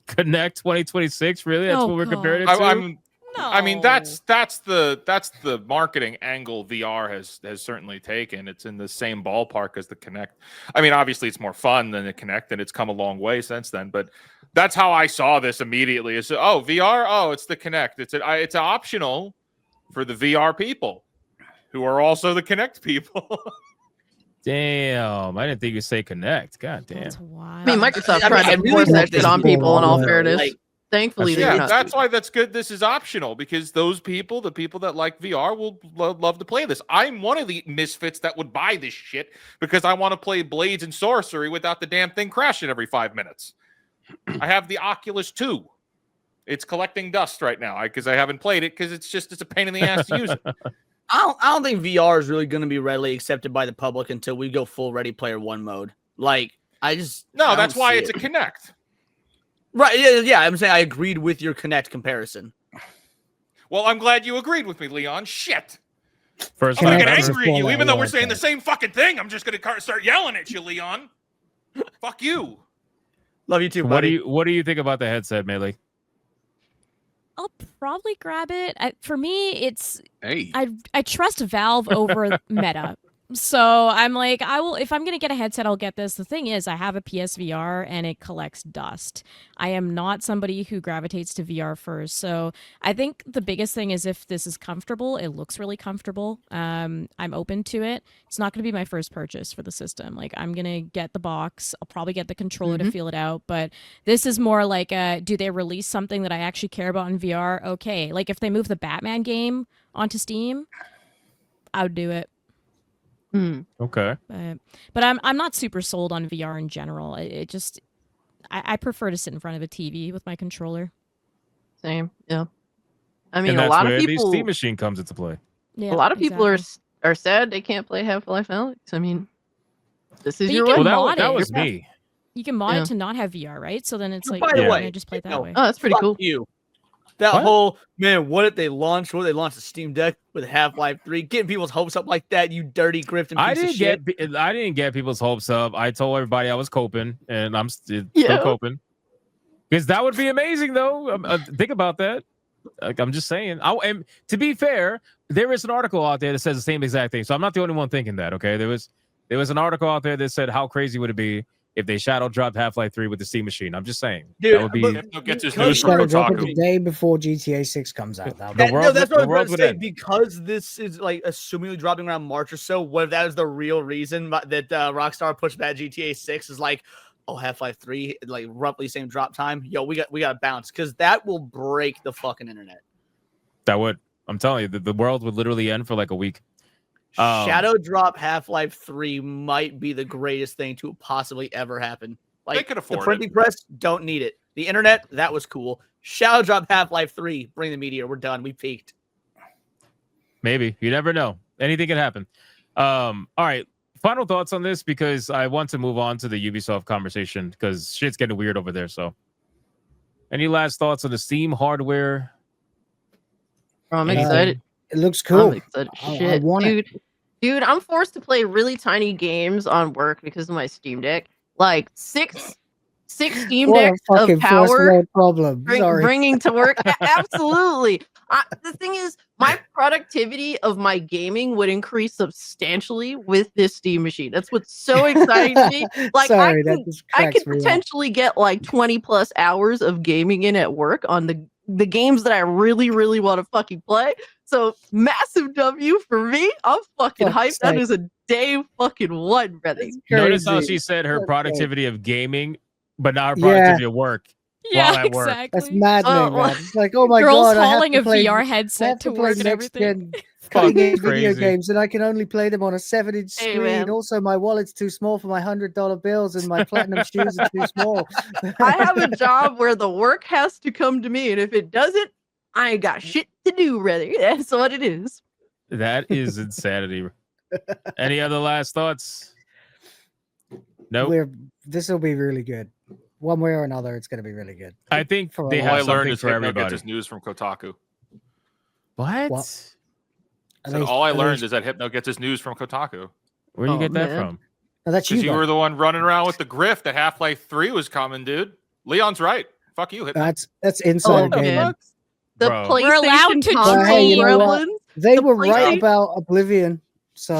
Connect 2026? Really? That's what we're comparing it to? I mean, that's the marketing angle VR has certainly taken. It's in the same ballpark as the Connect. I mean, obviously it's more fun than the Connect, and it's come a long way since then. But that's how I saw this immediately. Is VR? Oh, it's the Connect. It's optional for the VR people who are also the Connect people. Damn, I didn't think you'd say Connect. God damn. I mean, Microsoft tried to force that shit on people in all fairness. Thankfully, that's why that's good. This is optional because those people, the people that like VR, will love to play this. I'm one of the misfits that would buy this shit because I want to play Blades and Sorcery without the damn thing crashing every 5 minutes. I have the Oculus 2. It's collecting dust right now because I haven't played it because it's a pain in the ass to use it. I don't think VR is really going to be readily accepted by the public until we go full Ready Player One mode. Like, that's why it's a Connect. Right, yeah, I'm saying I agreed with your Connect comparison. Well, I'm glad you agreed with me, Leon. Shit. First I'm going to get angry at you, even though we're saying the same fucking thing. I'm just going to start yelling at you, Leon. Fuck you. Love you too, buddy. What do you think about the headset, Melee? I'll probably grab it. For me, it's I trust Valve over Meta. So I'm like, I will, if I'm going to get a headset, I'll get this. The thing is, I have a PSVR and it collects dust. I am not somebody who gravitates to VR first. So I think the biggest thing is if this is comfortable, it looks really comfortable. I'm open to it. It's not going to be my first purchase for the system. Like, I'm going to get the box. I'll probably get the controller to feel it out. But this is more like, do they release something that I actually care about in VR? Okay. Like, if they move the Batman game onto Steam, I would do it. Okay. But I'm not super sold on VR in general. I prefer to sit in front of a TV with my controller. Same, yeah. I mean, and that's a lot where of people. The Steam machine comes into play. Yeah, a lot of people are sad they can't play Half-Life Alyx. I mean, this is but your way. Well, that was me. You can mod it to not have VR, right? So then it's like, by the way, I just play it that way. Oh, that's pretty cool. You. That whole what did they launch? What did they launch the Steam Deck with Half-Life 3? Getting people's hopes up like that, you dirty grifting piece of shit. I didn't get people's hopes up. I told everybody I was coping, and I'm still coping. Because that would be amazing, though. Think about that. Like, I'm just saying. And to be fair, there is an article out there that says the same exact thing. So I'm not the only one thinking that. Okay, there was an article out there that said how crazy would it be if they shadow dropped Half-Life 3 with the Steam machine. I'm just saying. Dude, that would be get this news from drop it Kotaku. the day before GTA 6 comes out. That's what I was going to say. Because this is like assumingly dropping around March or so, what if that is the real reason that Rockstar pushed back GTA 6 is like, oh, Half-Life 3, like roughly same drop time. Yo, we got to bounce because that will break the fucking internet. That would. I'm telling you, the world would literally end for like a week. Shadow drop Half-Life 3 might be the greatest thing to possibly ever happen. Like, they could afford the printing press don't need it. The internet, that was cool. Shadow drop Half-Life 3, bring the meteor. We're done. We peaked. Maybe. You never know. Anything can happen. All right. Final thoughts on this because I want to move on to the Ubisoft conversation because shit's getting weird over there. So, any last thoughts on the Steam hardware? I'm excited. It looks cool. I'm excited. Shit, dude, I'm forced to play really tiny games on work because of my Steam Deck. Like six Steam Decks of power bringing to work. Absolutely. The thing is, my productivity of my gaming would increase substantially with this Steam machine. That's what's so exciting to me. Like, I could potentially get like 20 plus hours of gaming in at work on the games that I really, really want to fucking play. So massive W for me. I'm fucking hyped. That is a day fucking one, brother. Notice how she said her productivity of gaming but not our productivity at work. Yeah, while at work. exactly. That's maddening, man. It's like, oh my Girls god, I have hauling to a play, VR I headset have to to play work and everything. next-gen cutting-edge video crazy. games, and I can only play them on a 7-inch Hey, screen. man. Also, my wallet's too small for my $100 bills, and my platinum shoes are too small. I have a job where the work has to come to me, and if it doesn't, I ain't got shit to do, brother. That's what it is. That is insanity. Any other last thoughts? Nope. This will be really good. One way or another, it's going to be really good. I think For they all have All I learned something is for Hypno gets everybody. his news from Kotaku. What? So all I learned is that Hypno gets his news from Kotaku. Where do you Oh, get that man. from? No, that's Because you bud. were the one running around with the grift that Half-Life 3 was coming, dude. Leon's right. Fuck you, Hypno. That's insider Oh, gaming. man. The Bro. PlayStation We're allowed to console Hey, you know what? gremlins. They The were right PlayStation- about Oblivion, so